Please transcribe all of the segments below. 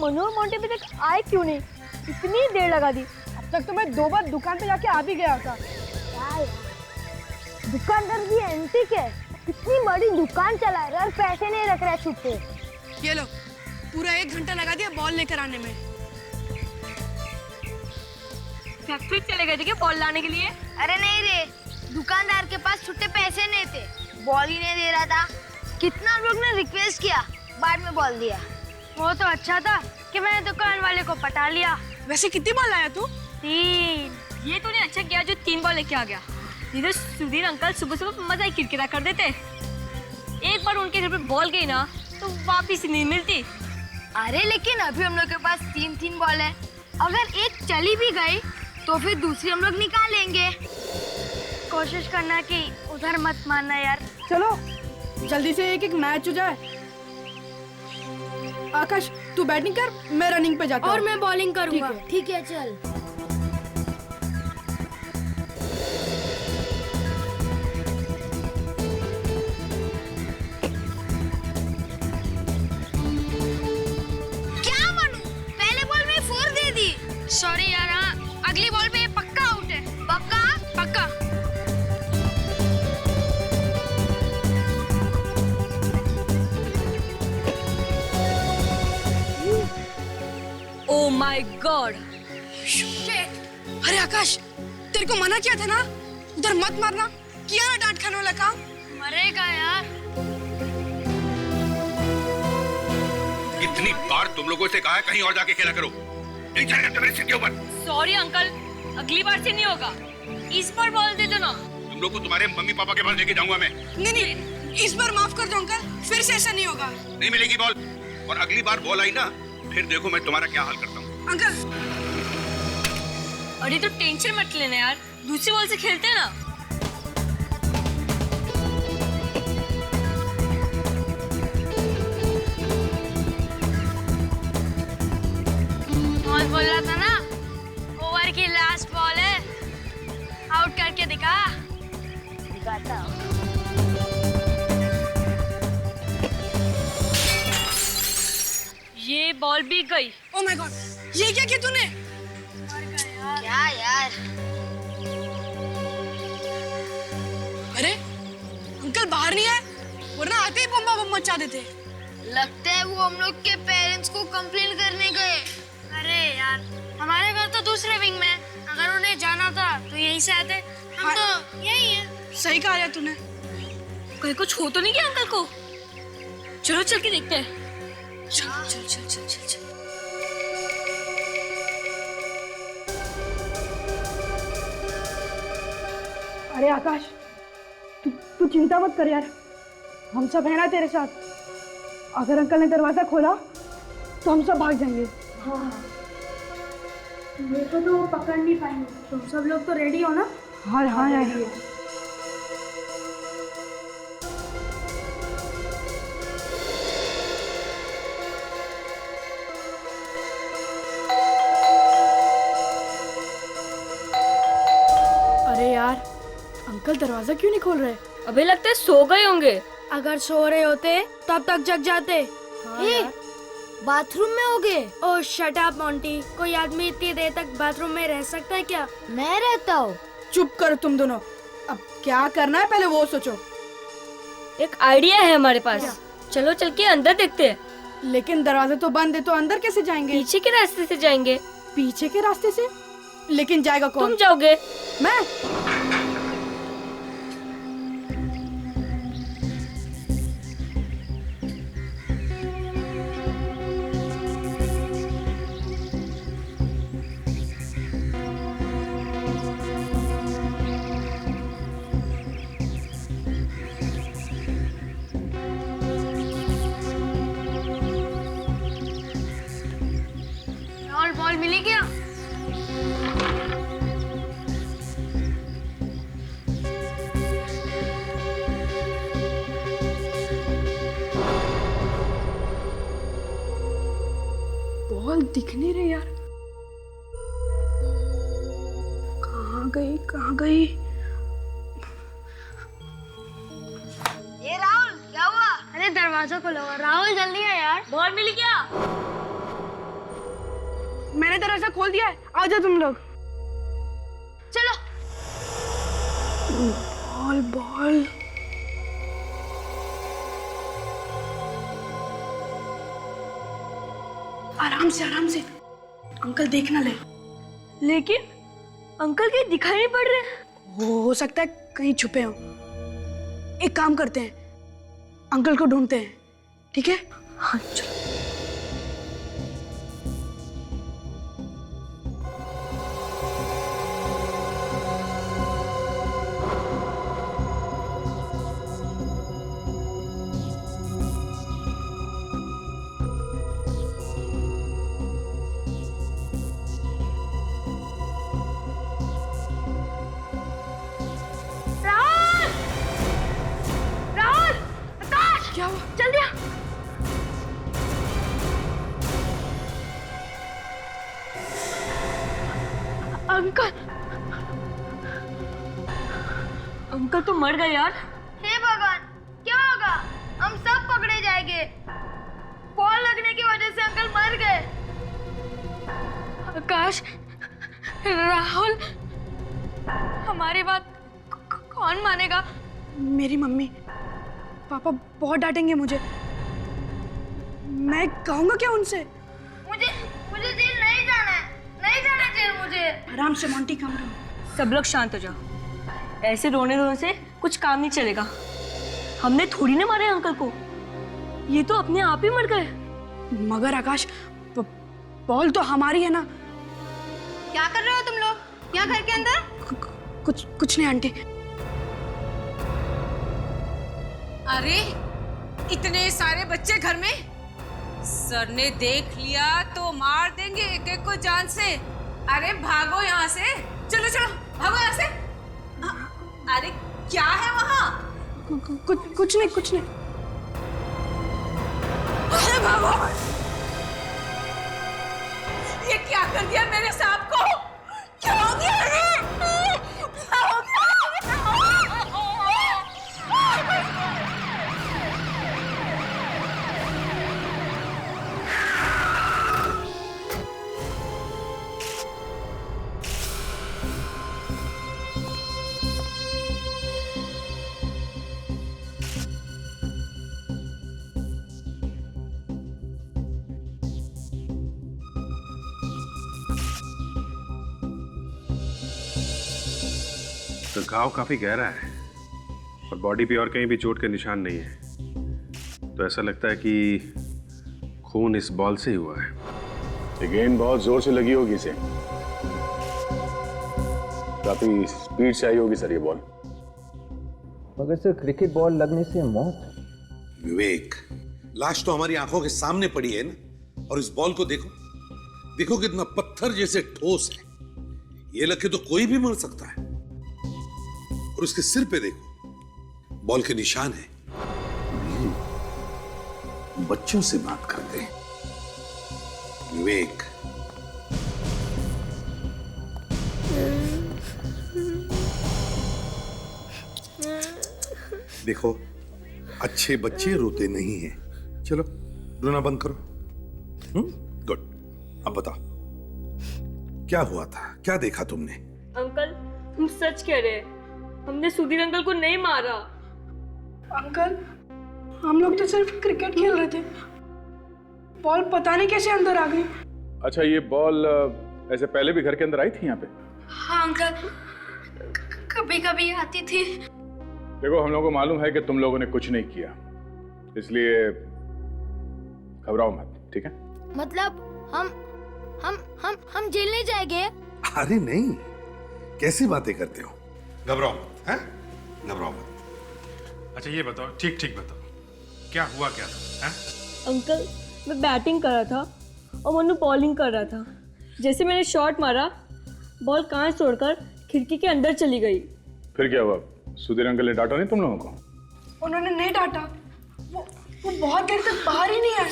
मनु और मोंटी अभी तक आए क्यों नहीं? इतनी देर लगा दी। अब तक तो मैं 2 बार दुकान पे जाके आ भी गया था। दुकानदार भी एंटी है, इतनी बड़ी दुकान चला रहा है और पैसे नहीं रख रहा है छुट्टे। ये लो, पूरा 1 घंटा लगा दिया बॉल लेकर आने में। फैक्ट्री चले गए थे क्या बॉल लाने के लिए? अरे नहीं रे, दुकानदार के पास छुट्टे पैसे नहीं थे, बॉल ही नहीं दे रहा था। कितना लोग ने रिक्वेस्ट किया, बाद में बॉल दिया। वो तो अच्छा था कि मैंने दुकान वाले को पटा लिया। वैसे कितनी बॉल लाया तू? 3। ये तूने अच्छा किया जो 3 बॉल लेके आ गया। इधर सुधीर अंकल सुबह सुबह मजा ही किरकिरा कर देते। एक बार उनके घर पे बॉल गई ना तो वापिस नहीं मिलती। अरे लेकिन अभी हम लोग के पास 3 बॉल है, अगर एक चली भी गई तो फिर दूसरी हम लोग निकालेंगे। कोशिश करना कि उधर मत मारना यार। चलो जल्दी से एक मैच हो जाए। आकाश तू बैटिंग कर, मैं रनिंग पे जाता हूँ। और मैं बॉलिंग करूंगा। ठीक है चल। क्या मनु, पहले बॉल में 4 दे दी। सॉरी यार, अगली बॉल पे पक्का आउट है। पक्का? पक्का। Oh my God. अरे आकाश, तेरे को मना किया था ना उधर मत मारना, किया ना डांट खाने वाला काम। मरेगा यार। इतनी बार तुम लोगों से कहा है कहीं और जाके खेला करो, नहीं चलेगा तुम्हारे सिर के ऊपर। सॉरी अंकल, अगली बार से नहीं होगा। इस बार बॉल दे दो ना। तुम लोग को तुम्हारे मम्मी पापा के पास लेके जाऊंगा मैं। नहीं, इस बार माफ कर दो अंकल, फिर से ऐसा नहीं होगा। नहीं मिलेगी बॉल, और अगली बार बॉल आई ना फिर देखो मैं तुम्हारा क्या हाल करता हूँ। अंकल अरे तो टेंशन मत लेना यार, दूसरी बॉल से खेलते हैं ना। और बोल रहा था ना, ओवर की लास्ट बॉल है, आउट करके दिखाता हूँ। ये बॉल भी गई। ओह माय गॉड, ये क्या किया तूने? क्या यार? अरे अंकल बाहर नहीं आए, वरना आते ही बम्बा बम मचा देते। लगता है वो हम लोग के पेरेंट्स को कंप्लेन करने गए। अरे यार, हमारे घर तो दूसरे विंग में, अगर उन्हें जाना था तो यहीं से आते। हम तो यही है। सही कहा यार तूने। कहीं कुछ हो तो नहीं गया अंकल को? चलो चल के देखते हैं। चल। अरे आकाश, तू चिंता मत कर यार, हम सब है ना तेरे साथ। अगर अंकल ने दरवाजा खोला तो हम सब भाग जाएंगे। हाँ, मेरे को तो पकड़ नहीं पाएंगे। तुम सब लोग तो रेडी हो ना? हाँ रेडी है। अरे यार, अंकल दरवाजा क्यों नहीं खोल रहे? अभी लगता है सो गए होंगे। अगर सो रहे होते तब तक जग जाते। बाथरूम में होगे? ओह शट अप मोंटी, कोई आदमी इतनी देर तक बाथरूम में रह सकता है क्या? मैं रहता हूँ। चुप कर तुम दोनों, अब क्या करना है पहले वो सोचो। एक आइडिया है हमारे पास, चलो चल के अंदर देखते हैं। लेकिन दरवाजा तो बंद है, तो अंदर कैसे जाएंगे? पीछे के रास्ते से जाएंगे। पीछे के रास्ते से? लेकिन जाएगा कौन? तुम जाओगे। मैं? बॉल मिली क्या? बॉल दिख नहीं रही यार, कहाँ गई? ये राहुल, क्या हुआ? अरे दरवाजा खोलो, राहुल जल्दी है यार। बॉल मिली क्या? मैंने दरवाजा खोल दिया है, आ जाओ तुम लोग। चलो। Ball ball. आराम से अंकल देख ना ले। लेकिन अंकल कहीं दिखाई नहीं पड़ रहे। हो सकता है कहीं छुपे हो। एक काम करते हैं, अंकल को ढूंढते हैं, ठीक है? हाँ चलो। क्या हुआ? जल्दी आ। अंकल अंकल तो मर गए यार। हे भगवान, क्या होगा? हम सब पकड़े जाएंगे। बॉल लगने की वजह से अंकल मर गए। आकाश, राहुल, हमारी बात कौन मानेगा? मेरी मम्मी पापा बहुत डांटेंगे मुझे। मैं कहूंगा क्या उनसे? मुझे मुझे जेल नहीं जाना है, नहीं जाना जेल मुझे। आराम से मोंटी, कम रहो। सब लोग शांत हो जाओ। ऐसे रोने रोने से कुछ काम नहीं चलेगा। हमने थोड़ी ना मारे अंकल को, ये तो अपने आप ही मर गए। मगर आकाश, बॉल तो हमारी है ना। क्या कर रहे हो तुम लोग यहाँ घर के अंदर? कुछ नहीं आंटी। अरे इतने सारे बच्चे घर में, सर ने देख लिया तो मार देंगे एक एक को जान से। अरे भागो यहाँ से, चलो चलो भागो यहाँ से। अरे क्या है वहाँ? कुछ नहीं। अरे भागो। ये क्या कर दिया मेरे सांप को? क्या हो गया? क्या हो गया? तो घाव काफी गहरा है और बॉडी पे और कहीं भी चोट के निशान नहीं है। तो ऐसा लगता है कि खून इस बॉल से ही हुआ है। ये गेंद बहुत जोर से लगी होगी इसे, काफी स्पीड से आई होगी सर ये बॉल। मगर सर क्रिकेट बॉल लगने से मौत। विवेक, लाश तो हमारी आंखों के सामने पड़ी है ना, और इस बॉल को देखो, देखो कितना पत्थर जैसे ठोस है। ये लगे तो कोई भी मर सकता है। और उसके सिर पे देखो, बॉल के निशान है। बच्चों से बात करते हैं विवेक। देखो, अच्छे बच्चे रोते नहीं हैं। चलो रोना बंद करो। गुड। अब बताओ क्या हुआ था, क्या देखा तुमने? अंकल, हम सच कह रहे हैं, हमने सुधीर अंकल को नहीं मारा। अंकल, हम लोग तो सिर्फ क्रिकेट खेल रहे थे, बॉल पता नहीं कैसे अंदर आ गई। अच्छा, ये बॉल ऐसे पहले भी घर के अंदर आई थी यहाँ पे? हाँ अंकल, कभी कभी आती थी। देखो, हम लोगों को मालूम है कि तुम लोगों ने कुछ नहीं किया, इसलिए घबराओ मत, ठीक है? मतलब हम जेल नहीं जाएंगे? अरे नहीं, कैसी बातें करते हो? घबराओ मत, हैं? घबराओ मत। अच्छा ये बताओ, ठीक ठीक बताओ, क्या हुआ क्या था? अंकल, मैं बैटिंग कर रहा था और मनु बॉलिंग कर रहा था। जैसे मैंने शॉट मारा, बॉल कांच तोड़कर खिड़की के अंदर चली गई। फिर क्या हुआ? सुधीर अंकल ने डांटा नहीं तुम लोगों को? उन्होंने नहीं डांटा, वो बहुत देर तक बाहर ही नहीं आए।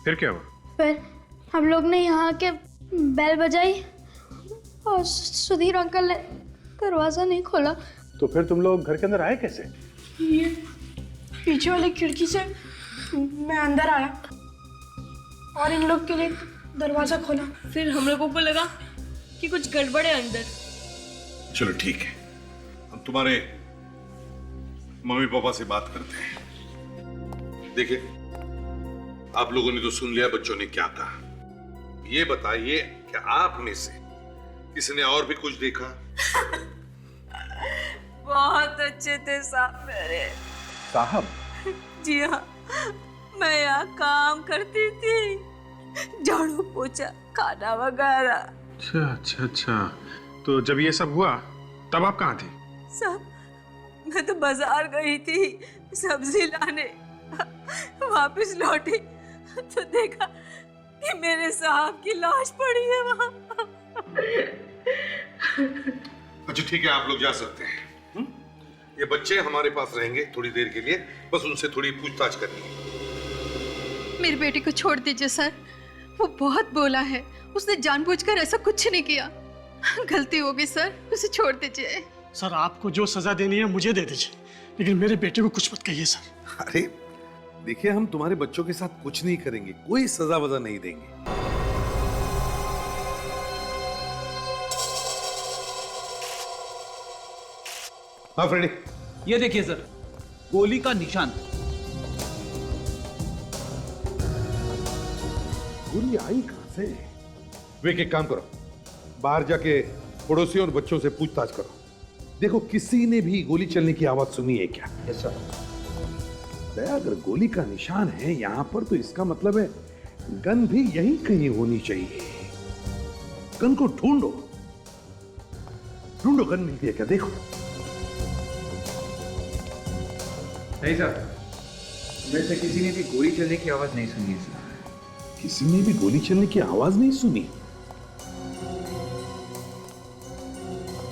फिर क्या हुआ? फिर हम लोग ने यहाँ के बेल बजाई और सुधीर अंकल ने दरवाजा नहीं खोला। तो फिर तुम लोग घर के अंदर आए कैसे? ये पीछे वाली खिड़की से मैं अंदर आया और इन लोग के लिए दरवाजा खोला। फिर हम लोगों को लगा कि कुछ गड़बड़ है अंदर। चलो ठीक है, हम तुम्हारे मम्मी पापा से बात करते हैं। देखिए, आप लोगों ने तो सुन लिया बच्चों ने क्या कहा। ये बताइए कि आप में से किसी ने और भी कुछ देखा? बहुत अच्छे थे साहब मेरे। साहब? जी हाँ, मैं यहाँ काम करती थी, झाड़ू पोछा खाना वगैरह। अच्छा अच्छा अच्छा, तो जब ये सब हुआ तब आप कहाँ थे? सब मैं तो बाजार गई थी सब्जी लाने, वापस लौटी तो देखा कि मेरे साहब की लाश पड़ी है वहाँ। अच्छा ठीक है, आप लोग जा सकते हैं। ये बच्चे हमारे पास रहेंगे थोड़ी देर के लिए, बस उनसे थोड़ी पूछताछ करनी है। मेरे बेटे को छोड़ दीजिए सर, वो बहुत बोला है, उसने जानबूझकर ऐसा कुछ नहीं किया, गलती हो गई सर, उसे छोड़ दीजिए। सर आपको जो सजा देनी है मुझे दे दीजिए, लेकिन मेरे बेटे को कुछ मत कहिए सर। अरे देखिए, हम तुम्हारे बच्चों के साथ कुछ नहीं करेंगे, कोई सजा वजा नहीं देंगे। हाँ फ्रेडी, ये देखिए सर, गोली का निशान। गोली आई कहां से? वे एक काम करो, बाहर जाके पड़ोसियों और बच्चों से पूछताछ करो। देखो किसी ने भी गोली चलने की आवाज सुनी है क्या? Yes sir. दया, अगर गोली का निशान है यहां पर तो इसका मतलब है गन भी यहीं कहीं होनी चाहिए। गन को ढूंढो, ढूंढो, गन मिलती है क्या? देखो। नहीं सर, वैसे किसी ने भी गोली चलने की आवाज नहीं सुनी है सर। किसी ने भी गोली चलने की आवाज नहीं सुनी?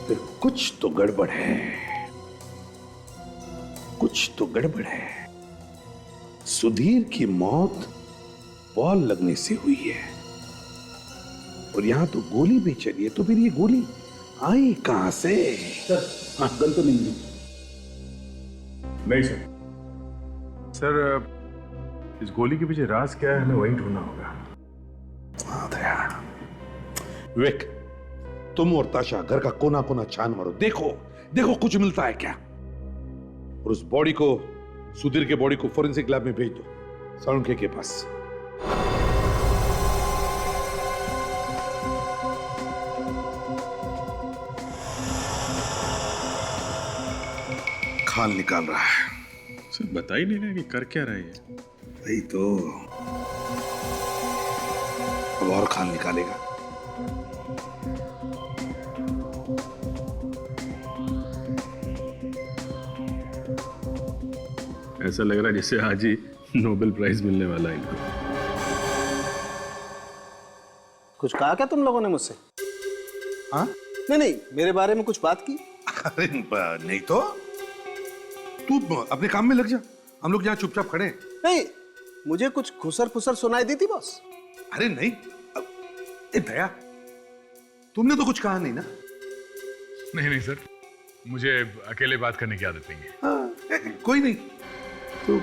फिर कुछ तो गड़बड़ है, कुछ तो गड़बड़ है। सुधीर की मौत बॉल लगने से हुई है और यहां तो गोली भी चली है, तो फिर ये गोली आई कहां से? सर हाँ, गन तो नहीं मिली। नहीं सर। सर, इस गोली के पीछे राज क्या है, हमें वही ढूंढना होगा। विवेक, तुम और ताशा घर का कोना कोना छान मारो, देखो देखो कुछ मिलता है क्या। और उस बॉडी को, सुधीर के बॉडी को फोरेंसिक लैब में भेज दो, साळुंखे के पास। खाल निकाल रहा है। सर बता ही नहीं रहे कि कर क्या रहे हैं। वही तो, अब और खाल निकालेगा। ऐसा लग रहा है जैसे आज ही नोबेल प्राइज मिलने वाला है इनको। कुछ कहा क्या तुम लोगों ने मुझसे? हाँ? नहीं, मेरे बारे में कुछ बात की? अरे नहीं तो, तू अपने काम में लग जा, हम लोग यहाँ चुपचाप खड़े हैं। नहीं, मुझे कुछ खुसर फुसर सुनाई दी थी बॉस। अरे नहीं, दया, तुमने तो कुछ कहा नहीं ना? नहीं सर, मुझे अकेले बात करने की आदत नहीं है। हाँ, कोई नहीं तो।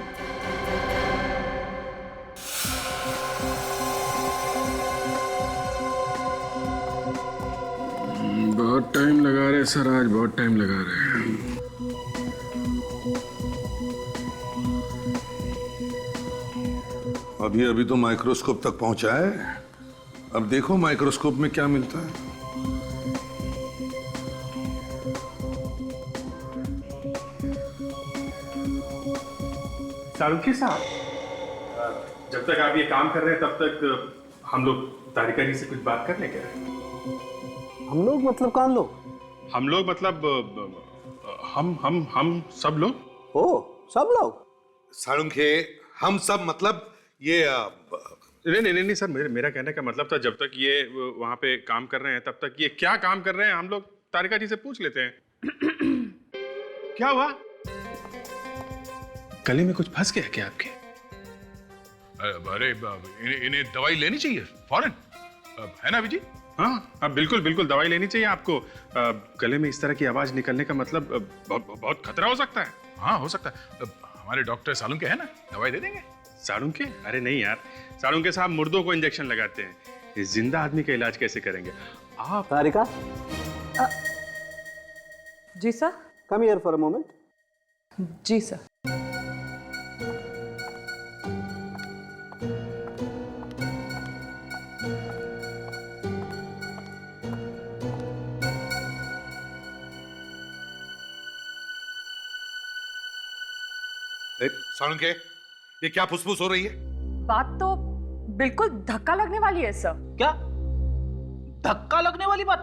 बहुत टाइम लगा रहे सर, आज बहुत टाइम लगा रहे हैं। अभी अभी तो माइक्रोस्कोप तक पहुंचा है, अब देखो माइक्रोस्कोप में क्या मिलता है। साळुंखे साहब, जब तक आप ये काम कर रहे हैं तब तक हम लोग तारिका जी से कुछ बात कर लें क्या? हम लोग मतलब कौन लोग? हम लोग मतलब हम सब लोग। ओ, सब लोग? साळुंखे, हम सब मतलब ये नहीं सर, मेरा कहने का मतलब था जब तक ये वहां पे काम कर रहे हैं तब तक ये क्या काम कर रहे हैं हम लोग तारिका जी से पूछ लेते हैं। क्या हुआ? गले में कुछ फंस गया क्या आपके? अरे इन्हें दवाई लेनी चाहिए फौरन, है ना अभिजीत? हाँ, बिल्कुल बिल्कुल दवाई लेनी चाहिए आपको। गले में इस तरह की आवाज निकलने का मतलब बहुत खतरा हो सकता है। हाँ हो सकता है, हमारे डॉक्टर साळुंखे है ना, दवाई दे देंगे। साळुंखे? अरे नहीं यार, साळुंखे साहब मुर्दों को इंजेक्शन लगाते हैं, इस जिंदा आदमी का इलाज कैसे करेंगे आप? तारिका, जी sir. Come here for a moment. जी सर। साळुंखे, ये क्या फुसफुस हो रही है? बात तो बिल्कुल धक्का लगने वाली है सर। क्या धक्का लगने वाली बात?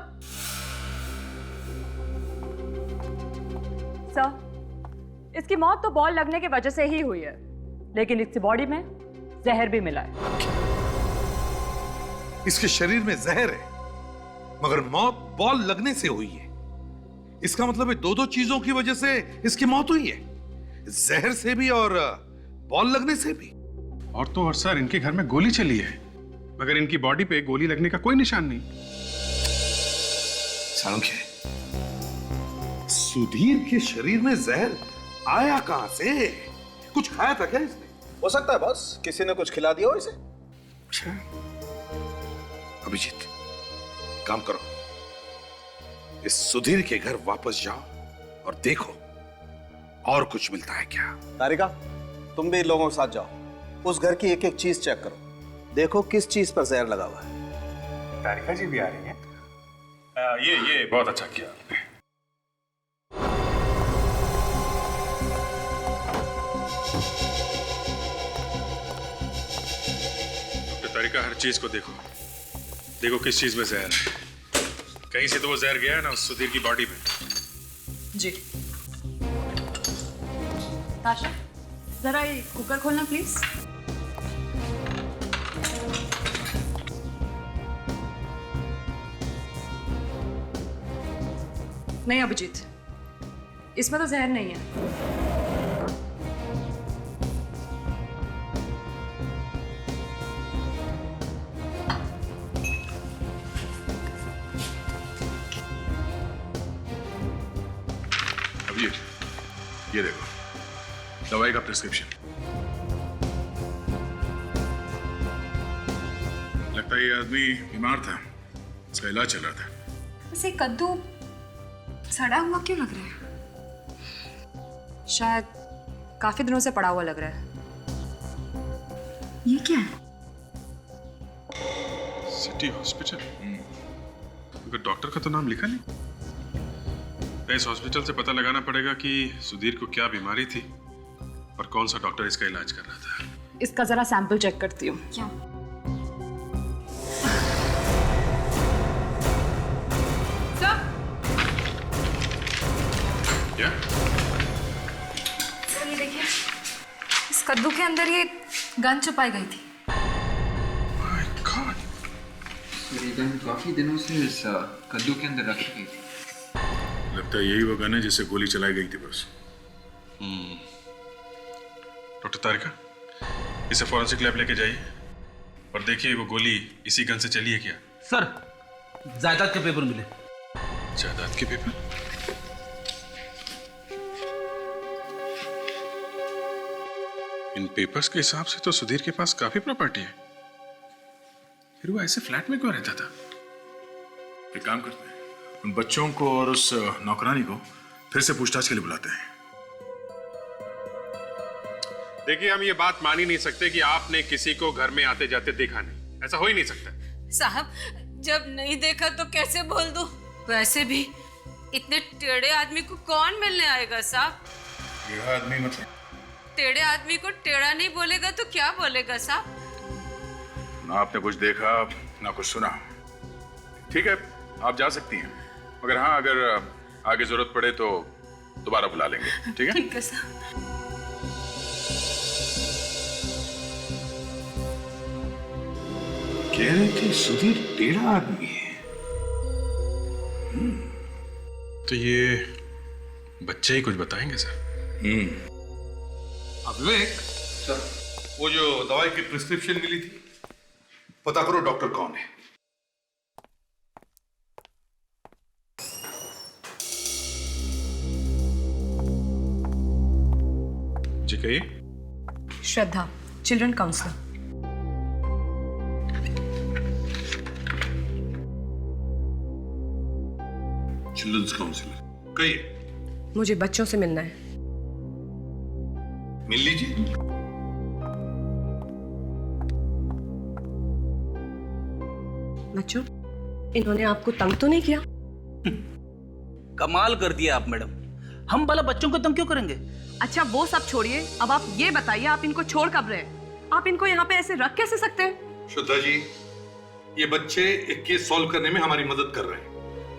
सर, इसकी मौत तो बॉल लगने की वजह से ही हुई है, लेकिन इसकी बॉडी में जहर भी मिला है। इसके शरीर में जहर है, मगर मौत बॉल लगने से हुई है। इसका मतलब है दो चीजों की वजह से इसकी मौत हुई है, जहर से भी और बॉल लगने से भी। और तो और सर, इनके घर में गोली चली है, मगर इनकी बॉडी पे गोली लगने का कोई निशान नहीं। साळुंखे, सुधीर के शरीर में जहर आया कहां से? कुछ खाया था क्या इसने? हो सकता है बॉस, किसी ने कुछ खिला दिया हो इसे। अच्छा, अभिजीत, काम करो, इस सुधीर के घर वापस जाओ और देखो और कुछ मिलता है क्या। तारिका, तुम भी इन लोगों के साथ जाओ, उस घर की एक एक चीज चेक करो, देखो किस चीज पर जहर लगा हुआ है। तारिका जी भी आ रही हैं? ये बहुत अच्छा किया आपने। तारिका, हर चीज को देखो, देखो किस चीज में जहर है। कहीं से तो वो जहर गया है ना उस सुधीर की बॉडी में। जी। ताशा, जरा ये कुकर खोलना प्लीज। नहीं अभिजीत, इसमें तो जहर नहीं है। ये देखो, दवाई का प्रिस्क्रिप्शन। लगता है ये आदमी बीमार था, इसका इलाज चल रहा था। वैसे कद्दू सड़ा हुआ क्यों लग रहा है? शायद काफी दिनों से पड़ा हुआ लग रहा है। ये क्या है? सिटी हॉस्पिटल, मगर डॉक्टर का तो नाम लिखा नहीं। इस हॉस्पिटल से पता लगाना पड़ेगा कि सुधीर को क्या बीमारी थी और कौन सा डॉक्टर इसका इलाज कर रहा था। इसका जरा सैंपल चेक करती हूँ। क्या? क्या? सर ये देखिए, इस कद्दू के अंदर ये गन छुपाई गई थी। My God! ये गन काफी दिनों से इस कद्दू के अंदर रखी गई थी। लगता है यही वो गन है जिससे गोली चलाई गई थी बस। डॉक्टर तारिका, इसे फॉरेंसिक लैब लेके जाइए और देखिए वो गोली इसी गन से चली है क्या। सर, जायदाद के पेपर मिले। जायदाद के पेपर? इन पेपर्स के हिसाब से तो सुधीर के पास काफी प्रॉपर्टी है, फिर वो ऐसे फ्लैट में क्यों रहता था? एक काम करते हैं, उन बच्चों को और उस नौकरानी को फिर से पूछताछ के लिए बुलाते हैं। देखिए, हम ये बात मान ही नहीं सकते कि आपने किसी को घर में आते जाते देखा नहीं। ऐसा हो ही नहीं सकता। साहब, जब नहीं देखा तो कैसे बोल दूं? वैसे भी इतने टेढ़े आदमी को कौन मिलने आएगा साहब? टेढ़ा आदमी मतलब? टेढ़े आदमी को टेढ़ा नहीं बोलेगा तो क्या बोलेगा साहब? ना आपने कुछ देखा ना कुछ सुना। ठीक है, आप जा सकती हैं, मगर हाँ, अगर आगे जरूरत पड़े तो दोबारा बुला लेंगे। ठीक है? ठीक है साहब। कह रहे थे सुधीर टेढ़ा आदमी है। तो ये बच्चे ही कुछ बताएंगे सर। विवेक सर, वो जो दवाई की प्रिस्क्रिप्शन मिली थी, पता करो डॉक्टर कौन है। जी कहिए। श्रद्धा, चिल्ड्रन काउंसलर। चिल्ड्रंस काउंसिलर, कहिए। मुझे बच्चों से मिलना है। मिल लीजिए। बच्चों, इन्होंने आपको तंग तो नहीं किया? कमाल कर दिया आप मैडम, हम भला बच्चों को तंग क्यों करेंगे? अच्छा वो सब छोड़िए, अब आप ये बताइए आप इनको छोड़ कब रहे? आप इनको यहाँ पे ऐसे रख कैसे सकते हैं? श्रद्धा जी, ये बच्चे एक केस सॉल्व करने में हमारी मदद कर रहे हैं।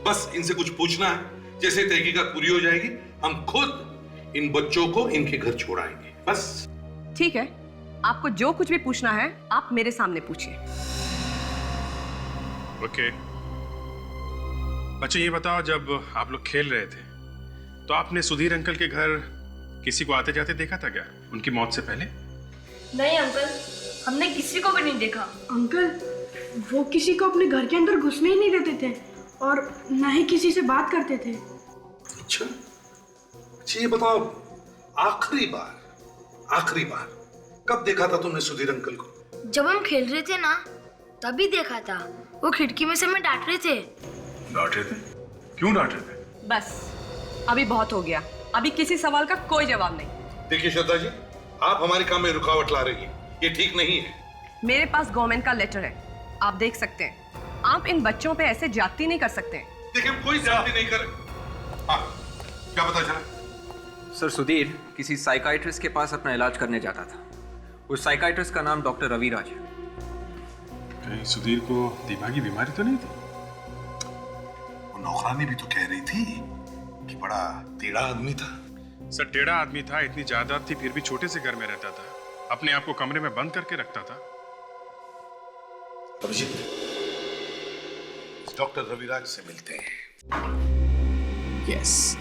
बस इनसे कुछ पूछना है, जैसे तहकीकात पूरी हो जाएगी हम खुद इन बच्चों को इनके घर छोड़ाएंगे। बस ठीक है, आपको जो कुछ भी पूछना है आप मेरे सामने पूछिए। ओके। अच्छा ये बताओ, जब आप लोग खेल रहे थे तो आपने सुधीर अंकल के घर किसी को आते जाते देखा था क्या, उनकी मौत से पहले? नहीं अंकल, हमने किसी को भी नहीं देखा। अंकल, वो किसी को अपने घर के अंदर घुसने ही नहीं देते थे और न ही किसी से बात करते थे। अच्छा, ये बताओ, आखिरी बार कब देखा था तुमने सुधीर अंकल को? जब हम खेल रहे थे ना, तभी देखा था। वो खिड़की में से हमें डांट रहे थे। डांट रहे थे? क्यों डांट रहे थे? बस अभी बहुत हो गया, अभी किसी सवाल का कोई जवाब नहीं। देखिए श्रद्धा जी, आप हमारे काम में रुकावट ला रही हैं, ये ठीक नहीं है। मेरे पास गवर्नमेंट का लेटर है, आप देख सकते हैं। आप इन बच्चों पे ऐसे ज्यादती नहीं कर सकते। देखिए कोई ज्यादती नहीं करे। हाँ, क्या पता चला? सर, सुधीर किसी साइकाइट्रिस्ट के पास अपना इलाज करने जाता था। उस साइकाइट्रिस्ट का नाम डॉक्टर रविराज है। कहीं सुधीर को दिमागी बीमारी तो नहीं थी? वो नौकरानी भी तो कह रही थी कि बड़ा टेढ़ा आदमी था। सर टेढ़ा आदमी था, इतनी जायदाद थी, फिर भी छोटे से घर में रहता था, अपने आप को कमरे में बंद करके रखता था। अभिजीत, डॉक्टर रविराज से मिलते हैं। यस,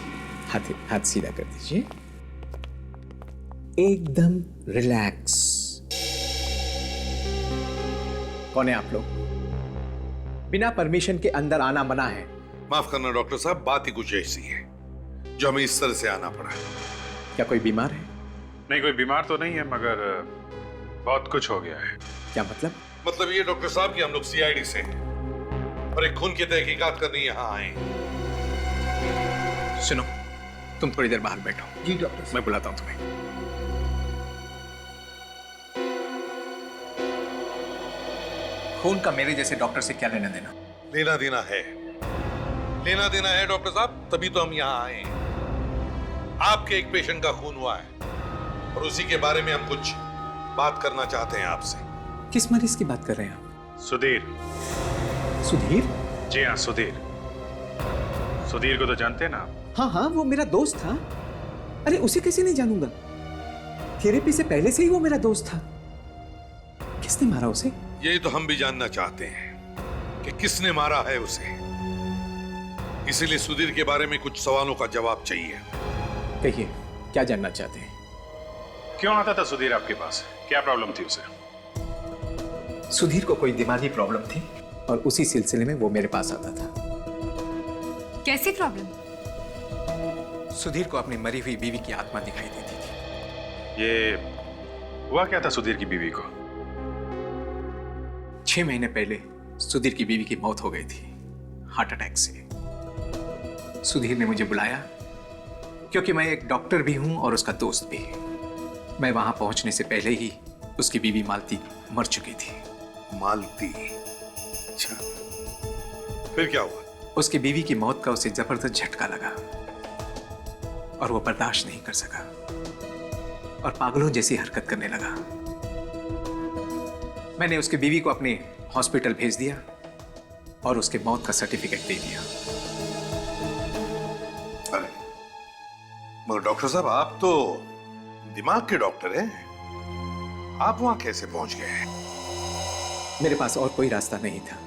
हाथ सीधा कर दीजिए, एकदम रिलैक्स। कौन है आप लोग? बिना परमिशन के अंदर आना मना है। माफ करना डॉक्टर साहब, बात ही कुछ ऐसी है जो हमें इस तरह से आना पड़ा। क्या कोई बीमार है? नहीं, कोई बीमार तो नहीं है, मगर बहुत कुछ हो गया है। क्या मतलब? मतलब ये डॉक्टर साहब कि हम लोग सीआईडी से हैं और एक खून की तहकीकात करने यहाँ आए। सुनो, तुम थोड़ी देर बाहर बैठो। जी डॉक्टर, मैं बुलाता हूँ तुम्हें। खून का मेरे जैसे डॉक्टर से क्या लेना देना? लेना देना है, लेना देना है डॉक्टर साहब, तभी तो हम यहाँ आए हैं। आपके एक पेशेंट का खून हुआ है और उसी के बारे में हम कुछ बात करना चाहते हैं आपसे। किस मरीज की बात कर रहे हैं आप? सुधीर। सुधीर? जी हाँ, सुधीर। सुधीर को तो जानते हैं ना आप? हाँ हाँ, वो मेरा दोस्त था। अरे उसे कैसे नहीं जानूंगा? थेरेपी से पहले से ही वो मेरा दोस्त था। किसने मारा उसे? यही तो हम भी जानना चाहते हैं कि किसने मारा है उसे। इसीलिए सुधीर के बारे में कुछ सवालों का जवाब चाहिए। कहिए, क्या जानना चाहते हैं? क्यों आता था सुधीर आपके पास? क्या प्रॉब्लम थी उसे? सुधीर को कोई दिमागी प्रॉब्लम थी और उसी सिलसिले में वो मेरे पास आता था। कैसी प्रॉब्लम? सुधीर को अपनी मरी हुई बीवी की आत्मा दिखाई देती थी। ये हुआ क्या था सुधीर की बीवी को? 6 महीने पहले सुधीर की बीवी की मौत हो गई थी, हार्ट अटैक से। सुधीर ने मुझे बुलाया क्योंकि मैं एक डॉक्टर भी हूं और उसका दोस्त भी। मैं वहां पहुंचने से पहले ही उसकी बीवी मालती मर चुकी थी। मालती? अच्छा, फिर क्या हुआ? उसकी बीवी की मौत का उसे जबरदस्त झटका लगा और वो बर्दाश्त नहीं कर सका और पागलों जैसी हरकत करने लगा। मैंने उसकी बीवी को अपने हॉस्पिटल भेज दिया और उसके मौत का सर्टिफिकेट दे दिया। अरे मगर डॉक्टर साहब, आप तो दिमाग के डॉक्टर हैं, आप वहां कैसे पहुंच गए? मेरे पास और कोई रास्ता नहीं था,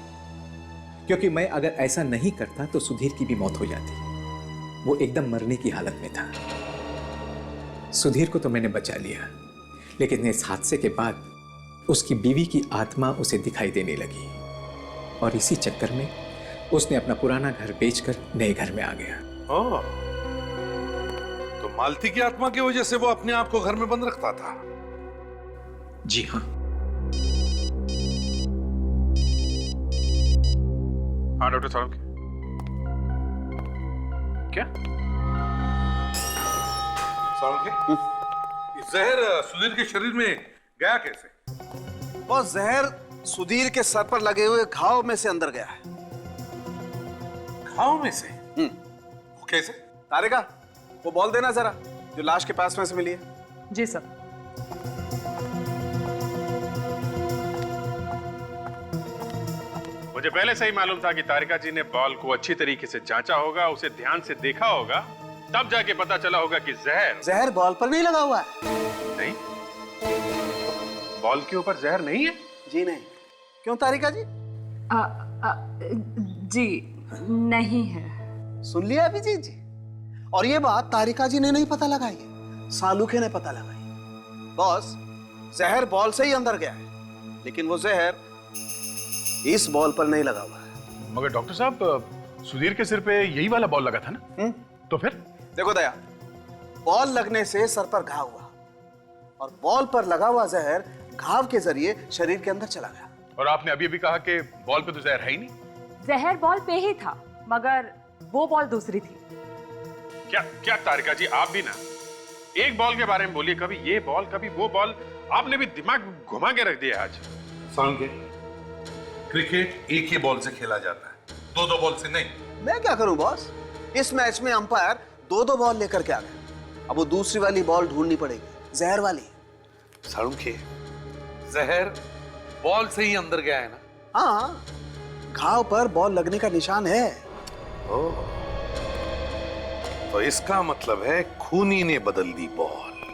क्योंकि मैं अगर ऐसा नहीं करता तो सुधीर की भी मौत हो जाती। वो एकदम मरने की हालत में था। सुधीर को तो मैंने बचा लिया, लेकिन इस हादसे के बाद उसकी बीवी की आत्मा उसे दिखाई देने लगी और इसी चक्कर में उसने अपना पुराना घर बेचकर नए घर में आ गया। ओह, तो मालती की आत्मा की वजह से वो अपने आप को घर में बंद रखता था? जी हाँ। हाँ डॉक्टर साहब, क्या? सालुंखे, ये जहर सुधीर के शरीर में गया कैसे? वो जहर सुधीर के सर पर लगे हुए घाव में से अंदर गया है। घाव में से? वो कैसे? तारिका, वो बॉल देना जरा, जो लाश के पास में से मिली है। जी सर। मुझे पहले से ही मालूम था कि तारिका जी ने बॉल को अच्छी तरीके से जांचा होगा, उसे ध्यान से देखा होगा, तब जाके पता चला होगा कि जहर बॉल पर नहीं लगा हुआ है। नहीं, बॉल के ऊपर जहर नहीं है। जी नहीं। क्यों तारिका जी? जी नहीं है। सुन लिया अभिजीत जी? और ये बात तारिका जी ने नहीं पता लगाई है, सालुखे ने पता लगाई। बॉस, जहर बॉल से ही अंदर गया है, लेकिन वो जहर इस बॉल पर नहीं लगा हुआ है। मगर डॉक्टर साहब, सुधीर के सिर पे यही वाला बॉल लगा था ना? तो फिर? देखो दया, बॉल लगने से सर पर घाव हुआ और बॉल पर लगा हुआ जहर घाव के जरिए शरीर के अंदर चला गया। और आपने अभी कहा कि बॉल पे तो जहर है ही नहीं। जहर बॉल पे ही था, मगर वो बॉल दूसरी थी। क्या क्या तारिका जी, आप भी ना एक बॉल के बारे में बोलिए, कभी ये बॉल कभी वो बॉल, आपने भी दिमाग घुमा के रख दिया आज। सालुंखे, क्रिकेट एक ही बॉल से खेला जाता है, दो बॉल से नहीं। मैं क्या करूं बॉस? इस मैच में अंपायर दो बॉल लेकर के आ गए। अब वो दूसरी वाली बॉल ढूंढनी पड़ेगी, जहर वाली। सालुंखे, जहर बॉल से ही अंदर गया है ना? हाँ, घाव पर बॉल लगने का निशान है। ओह, तो इसका मतलब है खूनी ने बदल दी बॉल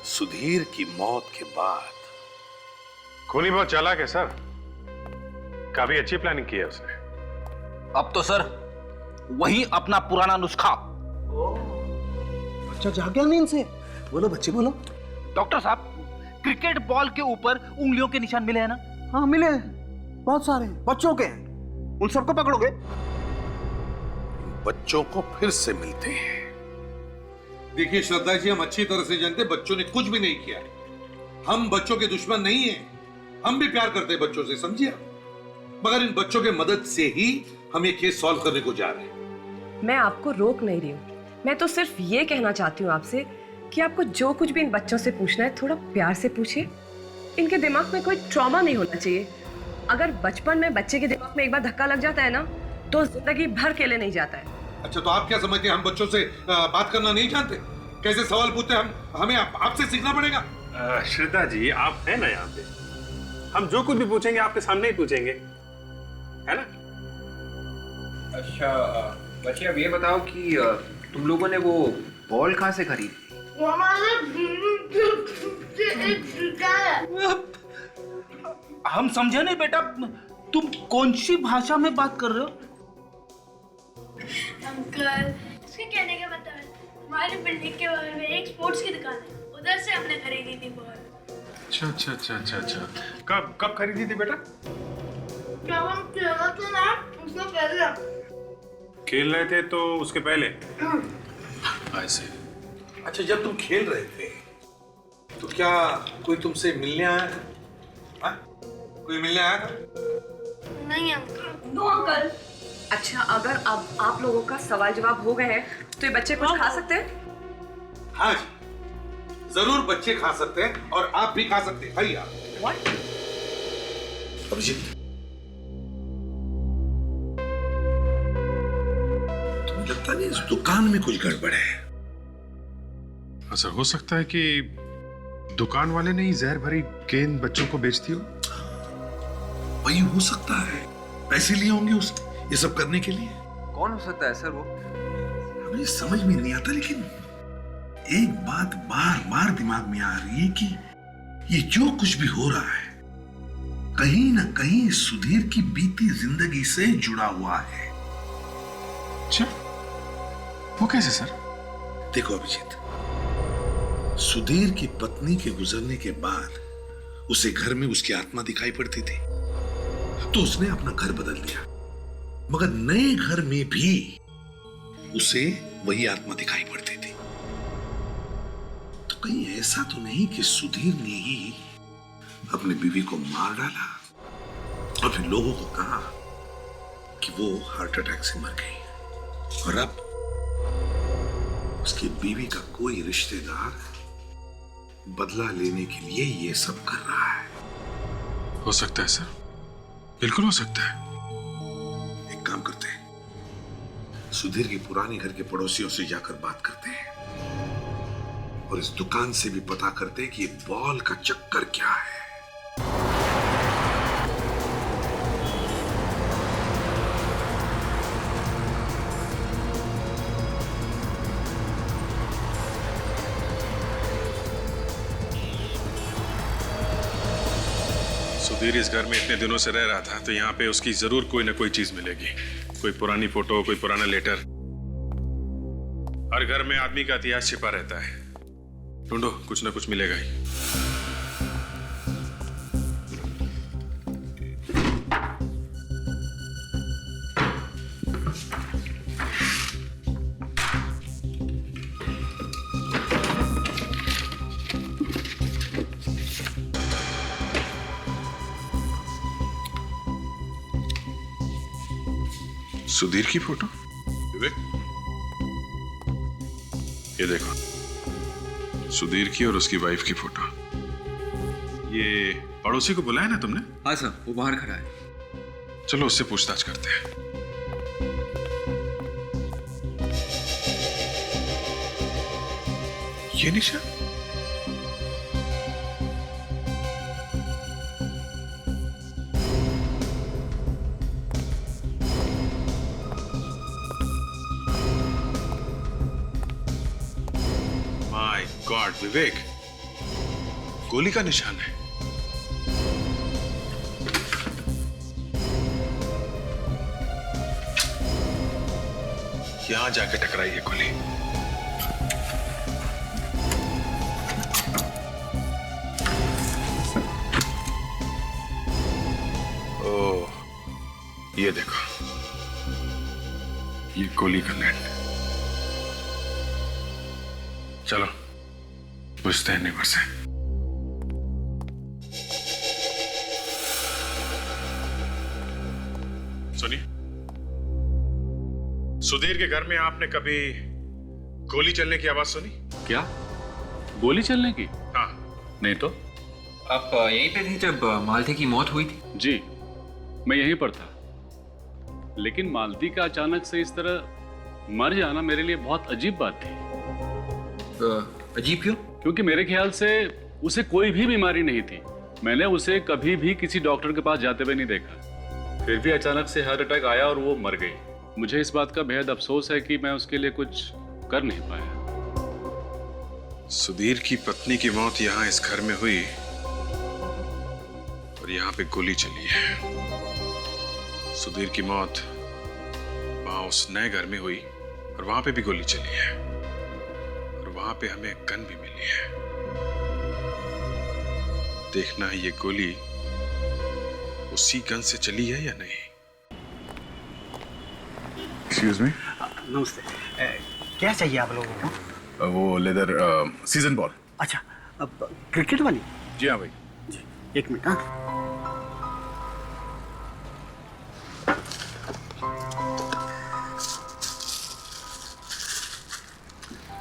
सुधीर की मौत के बाद। खूनी बहुत चालाक है सर, काफी अच्छी प्लानिंग की है उसने। अब तो सर वही अपना पुराना नुस्खा। बच्चा जाग गया नींद से। बोलो बच्चे बोलो। डॉक्टर साहब, क्रिकेट बॉल के ऊपर उंगलियों के निशान मिले हैं ना? हाँ मिले हैं, बहुत सारे बच्चों के हैं। उन सबको पकड़ोगे? बच्चों को फिर से मिलते हैं। देखिए श्रद्धा जी, हम अच्छी तरह से जानते बच्चों ने कुछ भी नहीं किया। हम बच्चों के दुश्मन नहीं हैं, हम भी प्यार करते हैं बच्चों से, समझिए। मगर इन बच्चों के मदद से ही हम ये केस सॉल्व करने को जा रहे हैं। मैं आपको रोक नहीं रही हूँ, मैं तो सिर्फ ये कहना चाहती हूँ आपसे कि आपको जो कुछ भी इन बच्चों से पूछना है थोड़ा प्यार से पूछिए। इनके दिमाग में कोई ट्रॉमा नहीं होना चाहिए। अगर बचपन में बच्चे के दिमाग में एक बार धक्का लग जाता है ना, तो जिंदगी भर के लिए नहीं जाता है। अच्छा, तो आप क्या समझते हैं हम बच्चों से बात करना नहीं जानते? कैसे सवाल पूछते हैं हमें आपसे सीखना पड़ेगा। श्रद्धा जी, आप हैं ना यहाँ पे, हम जो कुछ भी पूछेंगे आपके सामने ही पूछेंगे, है ना? अच्छा बच्चे, अब ये बताओ कि तुम लोगों ने वो बॉल कहाँ से खरीदी? हम समझे नहीं बेटा, तुम कौन सी भाषा में बात कर रहे हो? अंकल, इसके कहने का मतलब है हमारी बिल्डिंग के बगल में एक स्पोर्ट्स की दुकान है, उधर से हमने खरीदी थी बॉल। अच्छा अच्छा अच्छा अच्छा अच्छा, कब खरीदी थी बेटा? जब हम खेल रहे थे ना, उससे पहले। खेल रहे थे तो उसके पहले? ऐसे। अच्छा, जब तुम खेल रहे थे तो क्या कोई तुमसे मिलने आया था? कोई मिलने आया था? नहीं अंकल। No uncle. अच्छा, अगर अब आप लोगों का सवाल जवाब हो गए हैं तो ये बच्चे कुछ खा सकते हैं? हाँ जी, जरूर बच्चे खा सकते हैं और आप भी खा सकते हैं। खाइए आप। What? अभिजीत, तुम्हें लगता नहीं इस दुकान में कुछ गड़बड़ है? सर, हो सकता है कि दुकान वाले ने ही जहर भरी गेंद बच्चों को बेच दी हो। वही हो सकता है, पैसे लिए होंगे उसने ये सब करने के लिए। कौन हो सकता है सर वो? हमें समझ में नहीं आता, लेकिन एक बात बार बार दिमाग में आ रही है कि ये जो कुछ भी हो रहा है कहीं ना कहीं सुधीर की बीती जिंदगी से जुड़ा हुआ है। अच्छा, वो कैसे सर? देखो अभिजीत, सुधीर की पत्नी के गुजरने के बाद उसे घर में उसकी आत्मा दिखाई पड़ती थी, तो उसने अपना घर बदल दिया। मगर नए घर में भी उसे वही आत्मा दिखाई पड़ती थी। तो कहीं ऐसा तो नहीं कि सुधीर ने ही अपनी बीवी को मार डाला और फिर लोगों को कहा कि वो हार्ट अटैक से मर गई, और अब उसकी बीवी का कोई रिश्तेदार बदला लेने के लिए ये सब कर रहा है। हो सकता है सर, बिल्कुल हो सकता है। एक काम करते हैं, सुधीर की पुरानी घर के पड़ोसियों से जाकर बात करते हैं और इस दुकान से भी पता करते हैं कि ये बॉल का चक्कर क्या है। सुधीर इस घर में इतने दिनों से रह रहा था, तो यहाँ पे उसकी जरूर कोई ना कोई चीज मिलेगी। कोई पुरानी फोटो, कोई पुराना लेटर। हर घर में आदमी का इतिहास छिपा रहता है। ढूंढो, कुछ ना कुछ मिलेगा ही। सुधीर की फोटो? विवेक, ये देखो, सुधीर की और उसकी वाइफ की फोटो। ये पड़ोसी को बुलाया ना तुमने? हाँ सर, वो बाहर खड़ा है। चलो उससे पूछताछ करते हैं। ये निशा? गॉड विवेक, गोली का निशान है। यहां जाके टकराई है गोली। ओह, ये देखो, ये गोली का नेट। चलो पूछते हैं नेबर से। सुनिए, सुधीर के घर में आपने कभी गोली चलने की आवाज सुनी? क्या? गोली चलने की? हाँ। नहीं तो। आप यहीं पे थे जब मालती की मौत हुई थी? जी, मैं यहीं पर था। लेकिन मालती का अचानक से इस तरह मर जाना मेरे लिए बहुत अजीब बात थी। अजीब क्यों? क्योंकि मेरे ख्याल से उसे कोई भी बीमारी नहीं थी। मैंने उसे कभी भी किसी डॉक्टर के पास जाते हुए नहीं देखा। फिर भी अचानक से हार्ट अटैक आया और वो मर गई। मुझे इस बात का बेहद अफसोस है कि मैं उसके लिए कुछ कर नहीं पाया। सुधीर की पत्नी की मौत यहाँ इस घर में हुई और यहाँ पे गोली चली है। सुधीर की मौत वहां उस नए घर में हुई और वहां पे भी गोली चली है और वहां पे हमें एक गन भी मिली है। देखना है ये गोली उसी गन से चली है या नहीं। Excuse me. नमस्ते। क्या चाहिए आप लोगों को? वो लेदर सीजन बॉल। अच्छा, अब क्रिकेट वाली? जी हाँ भाई। जी, एक मिनट। हाँ,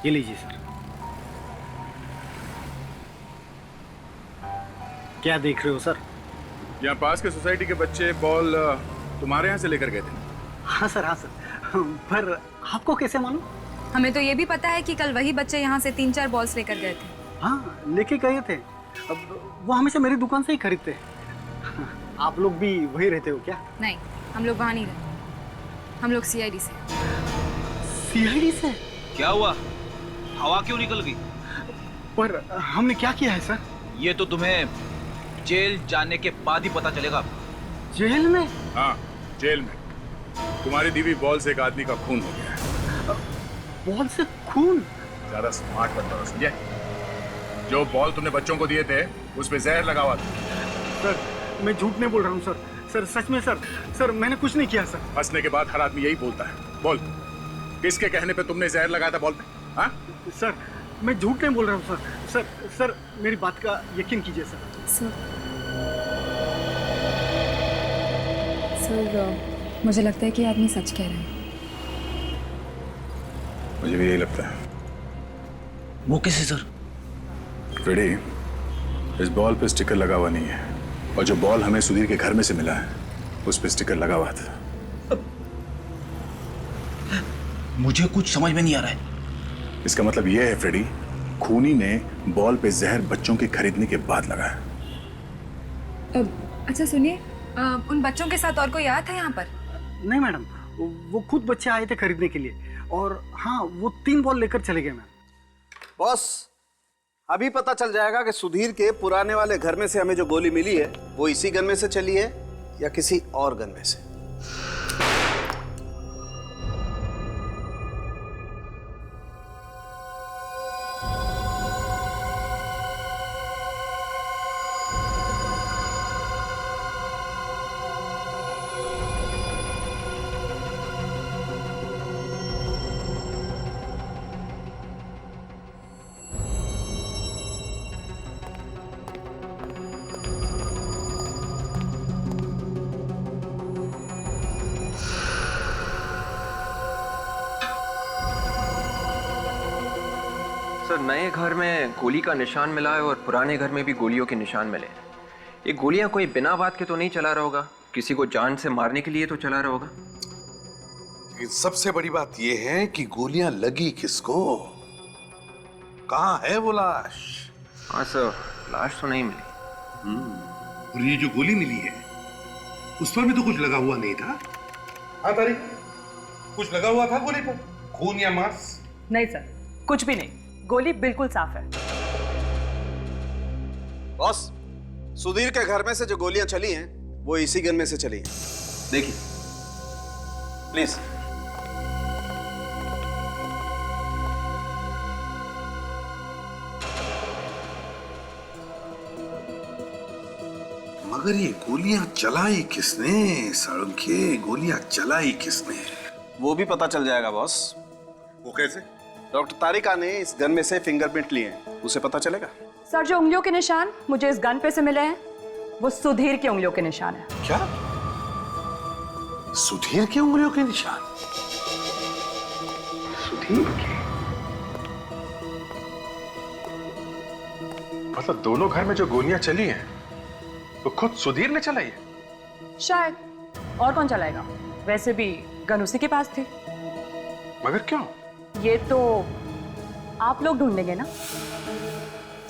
ये लीजिए सर। क्या देख रहे हो सर? यहाँ पास के सोसाइटी के बच्चे बॉल तुम्हारे यहाँ से लेकर गए थे। हाँ सर, हाँ सर। पर आपको कैसे मालूम? हमें तो ये भी पता है कि कल वही बच्चे यहाँ से 3-4 बॉल्स लेकर गए थे। हाँ, लेके गए थे। अब वो हमेशा मेरी दुकान से ही खरीदते हैं। आप लोग भी वही रहते हो क्या? नहीं, हम लोग वहाँ नहीं रहते। हम लोग सीआईडी से। सीआईडी से? क्या हुआ? हवा क्यों निकल गई? पर हमने क्या किया है सर? ये तो तुम्हें जेल जाने के बाद ही पता चलेगा। जेल में? हाँ, जेल में। तुम्हारी दी हुई बॉल से एक आदमी का खून हो गया है। बॉल से खून? ज्यादा स्मार्ट मत बनो, समझे? जो बॉल तुमने बच्चों को दिए थे उसमें जहर लगा हुआ था। सर, मैं झूठ नहीं बोल रहा हूँ सर। सर सच में सर। सर मैंने कुछ नहीं किया सर। हंसने के बाद हर आदमी यही बोलता है। बोल, किसके कहने पे तुमने जहर लगाया था बॉल पे? हाँ? सर, मैं झूठ नहीं बोल रहा हूँ सर। सर सर मेरी बात का यकीन कीजिए सर। सर, मुझे लगता है कि आदमी सच कह रहे हैं। मुझे भी यही लगता है। वो कैसे सर? फ्रेडी, इस बॉल पे स्टिकर लगा हुआ नहीं है, और जो बॉल हमें सुधीर के घर में से मिला है उस पे स्टिकर लगा हुआ था। मुझे कुछ समझ में नहीं आ रहा है। इसका मतलब यह है फ्रेडी, खूनी ने बॉल पे जहर बच्चों के खरीदने के बाद लगाया। अच्छा सुनिए, उन बच्चों के साथ और कोई आया था यहाँ पर? नहीं मैडम, वो खुद बच्चे आए थे खरीदने के लिए, और हाँ वो 3 बॉल लेकर चले गए मैम। बॉस, अभी पता चल जाएगा कि सुधीर के पुराने वाले घर में से हमें जो गोली मिली है वो इसी गन में से चली है या किसी और गन में से। सर, नए घर में गोली का निशान मिला है और पुराने घर में भी गोलियों के निशान मिले। ये गोलियां कोई बिना बात के तो नहीं चला रहा होगा, किसी को जान से मारने के लिए तो चला रहा होगा। लेकिन सबसे बड़ी बात यह है कि गोलियां लगी किसको? कहाँ है वो लाश? हाँ सर, लाश तो नहीं मिली। और ये जो गोली मिली है उस पर भी तो कुछ लगा हुआ नहीं था। हाँ तारिक, कुछ लगा हुआ था गोली पर? खून या मांस? नहीं सर, कुछ भी नहीं, गोली बिल्कुल साफ है। बॉस, सुधीर के घर में से जो गोलियां चली हैं वो इसी गन में से चली हैं। देखिए प्लीज। मगर ये गोलियां चलाई किसने? साळुंखे, गोलियां चलाई किसने? वो भी पता चल जाएगा बॉस। वो कैसे? डॉक्टर तारिका ने इस गन में से फिंगरप्रिंट लिए हैं, उसे पता चलेगा। सर, जो उंगलियों के निशान मुझे इस गन पे से मिले हैं वो सुधीर की उंगलियों के निशान है। क्या? सुधीर की उंगलियों के निशान? सुधीर के? मतलब दोनों घर में जो गोलियां चली हैं वो खुद सुधीर ने चलाई है? शायद, और कौन चलाएगा? वैसे भी गन उसी के पास थी। मगर क्यों? ये तो आप लोग ढूंढ लेंगे ना।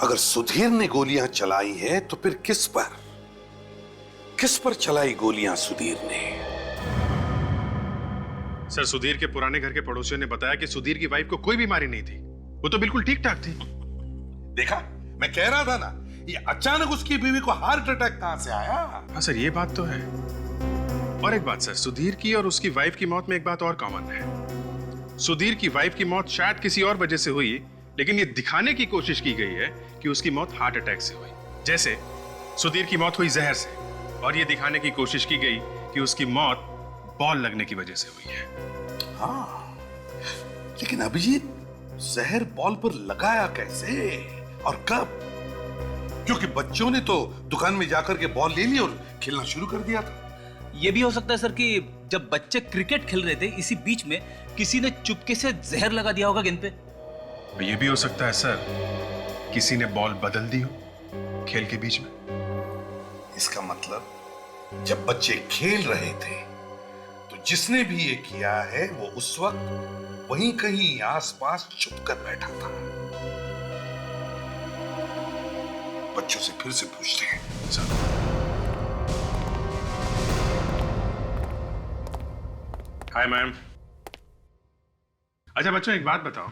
अगर सुधीर ने गोलियां चलाई है तो फिर किस पर चलाई गोलियां सुधीर ने? सर, सुधीर के पुराने घर के पड़ोसियों ने बताया कि सुधीर की वाइफ को कोई बीमारी नहीं थी, वो तो बिल्कुल ठीक ठाक थी। देखा, मैं कह रहा था ना, ये अचानक उसकी बीवी को हार्ट अटैक कहां से आया? हाँ सर, ये बात तो है। और एक बात सर, सुधीर की और उसकी वाइफ की मौत में एक बात और कॉमन है। सुधीर की वाइफ की मौत शायद किसी और वजह से हुई, लेकिन ये दिखाने की कोशिश की गई है कि उसकी मौत हार्ट अटैक से हुई। जैसे सुधीर की मौत हुई जहर से, और ये दिखाने की कोशिश की गई कि उसकी मौत बॉल लगने की वजह से हुई है। हाँ, लेकिन अभिजीत, जहर बॉल पर लगाया कैसे और कब? क्योंकि बच्चों ने तो दुकान में जाकर के बॉल ले ली और खेलना शुरू कर दिया था। ये भी हो सकता है सर कि जब बच्चे क्रिकेट खेल रहे थे इसी बीच में किसी ने चुपके से जहर लगा दिया होगा गेंद पे। ये भी हो सकता है सर, किसी ने बॉल बदल दी हो खेल के बीच में। इसका मतलब जब बच्चे खेल रहे थे तो जिसने भी ये किया है वो उस वक्त वहीं कहीं आसपास छुपकर बैठा था। बच्चों से फिर से पूछते हैं। Sir, hi ma'am. अच्छा बच्चों, एक बात बताओ,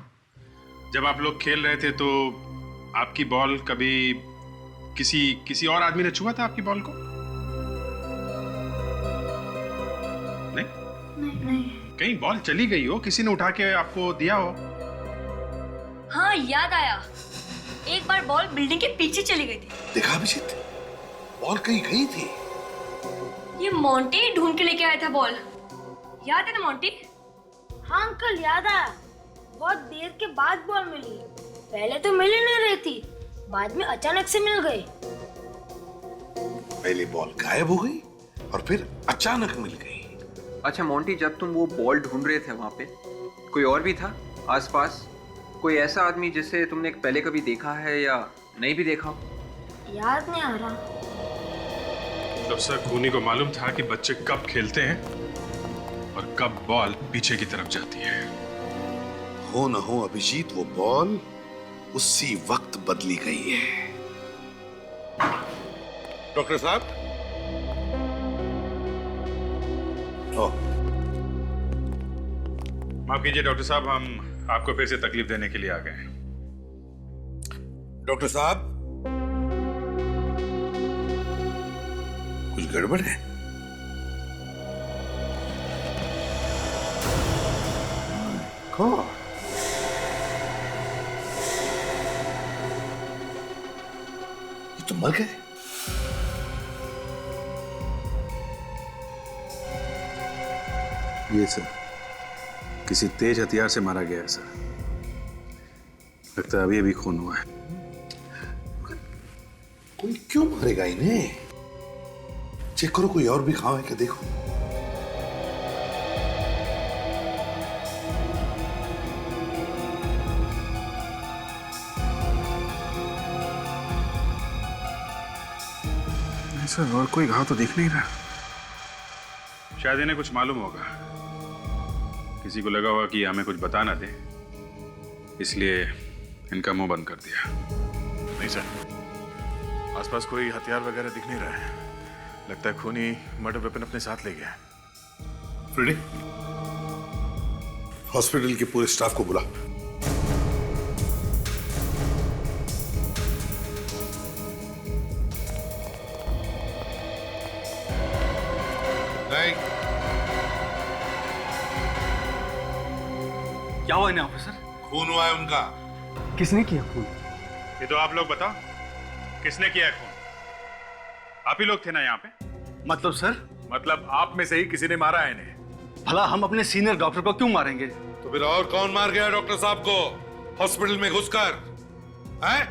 जब आप लोग खेल रहे थे तो आपकी बॉल कभी किसी और आदमी ने छुआ था आपकी बॉल को? नहीं? कहीं बॉल चली गई हो, किसी ने उठा के आपको दिया हो? हाँ, याद आया, एक बार बॉल बिल्डिंग के पीछे चली गई थी। देखा अभिजीत, बॉल कहीं गई थी। ये मोंटी ढूंढ के लेके आया था बॉल, याद है ना मोंटी? हाँ अंकल, याद आया। बहुत देर के बाद बॉल मिली, पहले तो मिल ही नहीं रही थी, बाद में अचानक से मिल गई। पहले बॉल गायब हो गई और फिर अचानक मिल गई। अच्छा मोंटी, जब तुम वो बॉल ढूंढ रहे थे वहां पे कोई और भी था आसपास? कोई ऐसा आदमी जिसे तुमने पहले कभी देखा है या नहीं भी देखा हो? याद नहीं आ रहा। प्रोफेसर खूनी को मालूम था कि बच्चे कब खेलते हैं और कब बॉल पीछे की तरफ जाती है। हो न हो अभिजीत, वो बॉल उसी वक्त बदली गई है। डॉक्टर साहब, माफ कीजिए डॉक्टर साहब, हम आपको फिर से तकलीफ देने के लिए आ गए हैं। डॉक्टर साहब, कुछ गड़बड़ है? God. ये तो मर गए। ये सर किसी तेज हथियार से मारा गया है सर। लगता है अभी अभी खून हुआ है। कोई क्यों मारेगा इन्हें? चेक करो, कोई और भी घाव है क्या, देखो। सर और कोई घाव तो दिख नहीं रहा। शायद इन्हें कुछ मालूम होगा। किसी को लगा होगा कि हमें कुछ बता ना दे, इसलिए इनका मुंह बंद कर दिया। नहीं सर, आसपास कोई हथियार वगैरह दिख नहीं रहा है। लगता है खूनी मर्डर वेपन अपने साथ ले गया है। फ्रेडी, हॉस्पिटल के पूरे स्टाफ को बुला। क्या हुआ इन्हें ऑफिसर? खून हुआ है उनका। किसने किया खून? ये तो आप लोग बताओ, किसने किया है खून? आप ही लोग थे ना यहाँ पे? मतलब सर? मतलब आप में से ही किसी ने मारा है इन्हें। भला हम अपने सीनियर डॉक्टर को क्यों मारेंगे? तो फिर और कौन मार गया डॉक्टर साहब को हॉस्पिटल में घुसकर? हैं?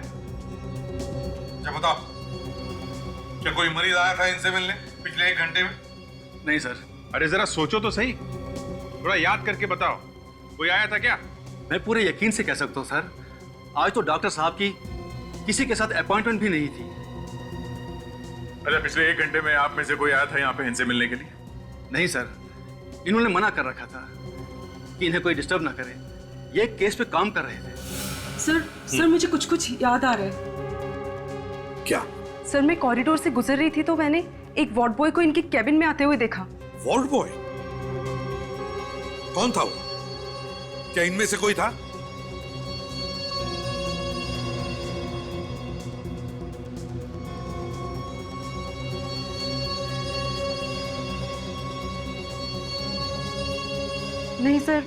क्या बताओ, क्या कोई मरीज आया था इनसे मिलने पिछले 1 घंटे में? नहीं सर। अरे जरा सोचो तो सही, थोड़ा याद करके बताओ, कोई आया था क्या? मैं पूरे यकीन से कह सकता हूँ सर, आज तो डॉक्टर साहब की किसी के साथ अपॉइंटमेंट भी नहीं थी। अच्छा, पिछले 1 घंटे में आप में से कोई आया था यहाँ पे इनसे मिलने के लिए? नहीं सर, इन्होंने मना कर रखा था कि इन्हें कोई डिस्टर्ब ना करे। ये एक केस पे काम कर रहे थे। सर मुझे कुछ याद आ रहा है। क्या? सर मैं कॉरिडोर से गुजर रही थी तो मैंने एक वार्ड बॉय को इनके कैबिन में आते हुए देखा। Ward boy? कौन था वो? क्या इनमें से कोई था? नहीं सर,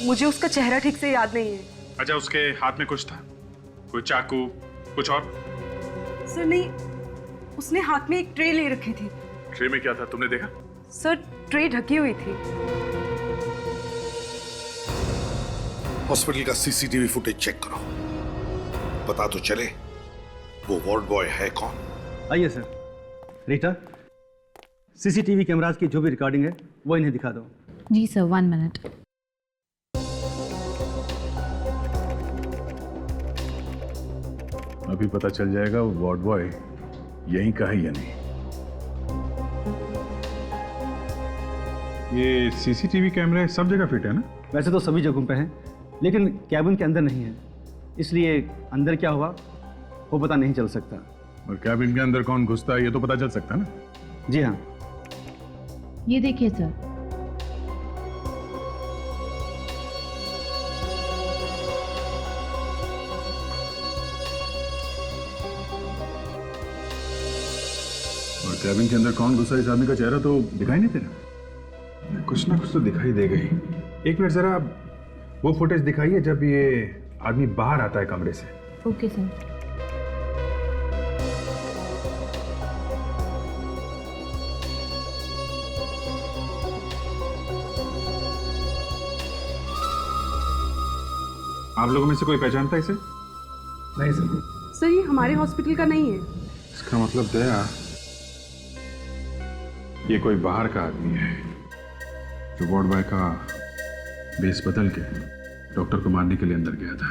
मुझे उसका चेहरा ठीक से याद नहीं है। अच्छा, उसके हाथ में कुछ था? कोई चाकू, कुछ और? सर नहीं, उसने हाथ में एक ट्रे ले रखी थी। ट्रे में क्या था, तुमने देखा? सर ट्रे ढकी हुई थी। हॉस्पिटल का सीसीटीवी फुटेज चेक करो, पता तो चले वो वार्ड बॉय है कौन। आइए सर। रीटा, सीसीटीवी कैमरास की जो भी रिकॉर्डिंग है वो इन्हें दिखा दो। जी सर, 1 मिनट। अभी पता चल जाएगा वो वार्ड बॉय यहीं का है या नहीं। ये सीसीटीवी कैमरे सब जगह फिट है ना? वैसे तो सभी जगहों पे हैं, लेकिन कैबिन के अंदर नहीं है, इसलिए अंदर क्या हुआ वो पता नहीं चल सकता। और कैबिन के अंदर कौन घुसता है ये तो पता चल सकता है ना? जी हाँ। ये देखिए सर। और कैबिन के अंदर कौन घुसा इस आदमी का चेहरा तो दिखाई नहीं दे रहा। कुछ ना कुछ तो दिखाई दे गई। एक मिनट जरा वो फुटेज दिखाइए जब ये आदमी बाहर आता है कमरे से। Okay sir. आप लोगों में से कोई पहचानता है इसे? नहीं सर। सर ये हमारे हॉस्पिटल का नहीं है। इसका मतलब दया, ये कोई बाहर का आदमी है जो वार्ड बॉय का बेस बदल के डॉक्टर को मारने के लिए अंदर गया था।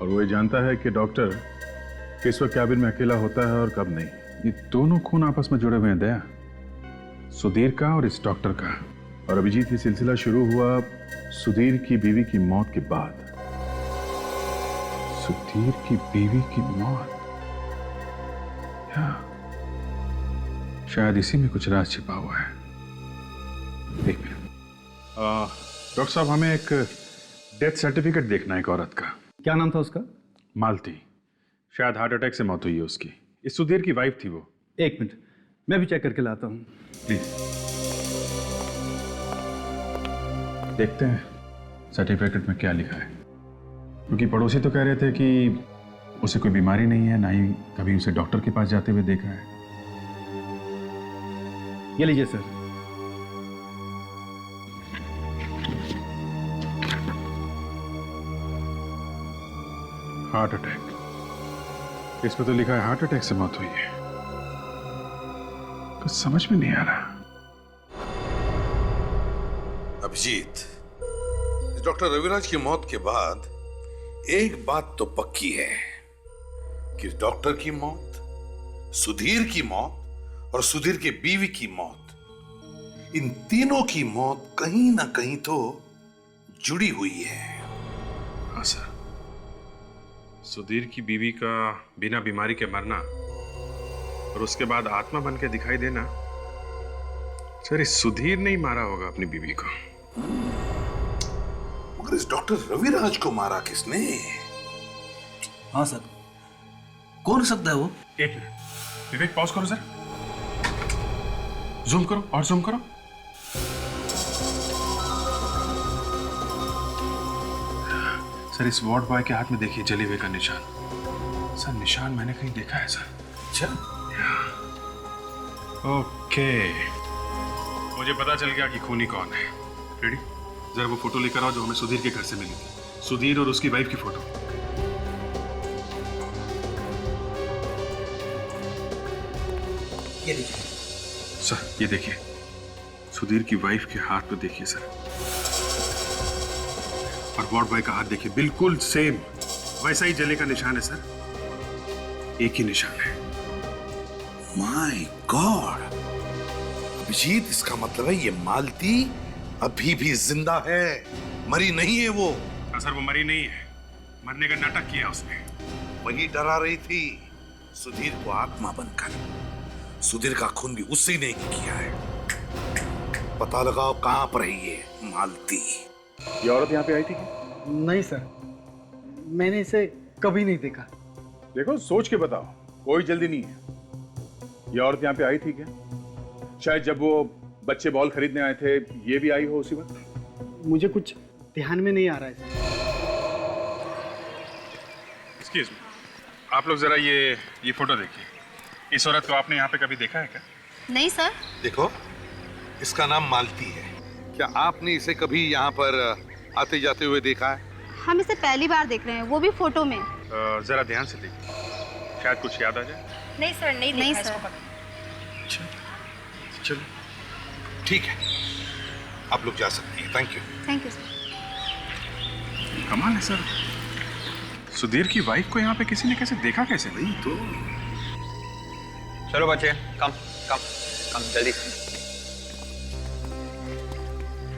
और वो ये जानता है कि डॉक्टर किस वक्त कैबिन में अकेला होता है और कब नहीं। ये दोनों खून आपस में जुड़े हुए हैं दया, सुधीर का और इस डॉक्टर का। और अभिजीत, ये सिलसिला शुरू हुआ सुधीर की बीवी की मौत के बाद। सुधीर की बीवी की मौत, शायद इसी में कुछ राज छिपा हुआ है। एक मिनट, डॉक्टर साहब, हमें एक डेथ सर्टिफिकेट देखना है एक औरत का। क्या नाम था उसका? मालती। शायद हार्ट अटैक से मौत हुई है उसकी। इस सुधीर की वाइफ थी वो। एक मिनट, मैं भी चेक करके लाता हूँ। प्लीज देखते हैं सर्टिफिकेट में क्या लिखा है, क्योंकि पड़ोसी तो कह रहे थे कि उसे कोई बीमारी नहीं है, ना ही कभी उसे डॉक्टर के पास जाते हुए देखा है। ये लीजिए सर। हार्ट अटैक, इस पर तो लिखा है हार्ट अटैक से मौत हुई है। कुछ समझ में नहीं आ रहा। अभिजीत, डॉक्टर रविराज की मौत के बाद एक बात तो पक्की है कि डॉक्टर की मौत, सुधीर की मौत और सुधीर के बीवी की मौत, इन तीनों की मौत कहीं ना कहीं तो जुड़ी हुई है। हाँ सर, सुधीर की बीवी का बिना बीमारी के मरना और उसके बाद आत्मा बन के दिखाई देना, सर इस सुधीर ने ही मारा होगा अपनी बीवी को। मगर इस डॉक्टर रविराज को मारा किसने? हाँ सर, कौन हो सकता है वो? एक मिनट, विवेक पॉज करो सर, जूम करो और जूम करो। सर इस वार्ड बॉय के हाथ में देखिए जले हुए का निशान। सर निशान मैंने कहीं देखा है सर। अच्छा, ओके, मुझे पता चल गया कि खूनी कौन है। रेडी? जरा वो फोटो लेकर आओ जो हमें सुधीर के घर से मिली थी, सुधीर और उसकी वाइफ की फोटो। ये लीजिए सर, ये देखिए सुधीर की वाइफ के हाथ पे देखिए सर, और वार्ड बॉय का हाथ देखिए, बिल्कुल सेम वैसा ही जले का निशान है सर, एक ही निशान है। माय गॉड अभिजीत, इसका मतलब है ये मालती अभी भी जिंदा है, मरी नहीं है वो। सर वो मरी नहीं है, मरने का नाटक किया उसने। वही डरा रही थी सुधीर को आत्मा बनकर। सुधीर का खून भी उसी ने किया है। पता लगाओ कहां पर है ये मालती। ये औरत यहाँ पे आई थी क्या? नहीं सर, मैंने इसे कभी नहीं देखा। देखो सोच के बताओ, कोई जल्दी नहीं है। ये औरत यहाँ पे आई थी क्या? शायद जब वो बच्चे बॉल खरीदने आए थे ये भी आई हो उसी वक्त। मुझे कुछ ध्यान में नहीं आ रहा है सर। एक्सक्यूज मी, आप लोग जरा ये फोटो देखिए। इस औरत को आपने यहाँ पे कभी देखा है क्या? नहीं सर। देखो, इसका नाम मालती है। क्या आपने इसे कभी यहाँ पर आते जाते हुए देखा है? हम इसे पहली बार देख रहे हैं, वो भी फोटो में। जरा ध्यान से देखिए, शायद कुछ याद आ जाए। नहीं सर, नहीं सर। चलो ठीक है, आप लोग जा सकती हैं। Thank you. Thank you sir. कमाल है सर, सुधीर की वाइफ को यहाँ पे किसी ने कैसे देखा कैसे? नहीं तो चलो बच्चे, कम कम कम जल्दी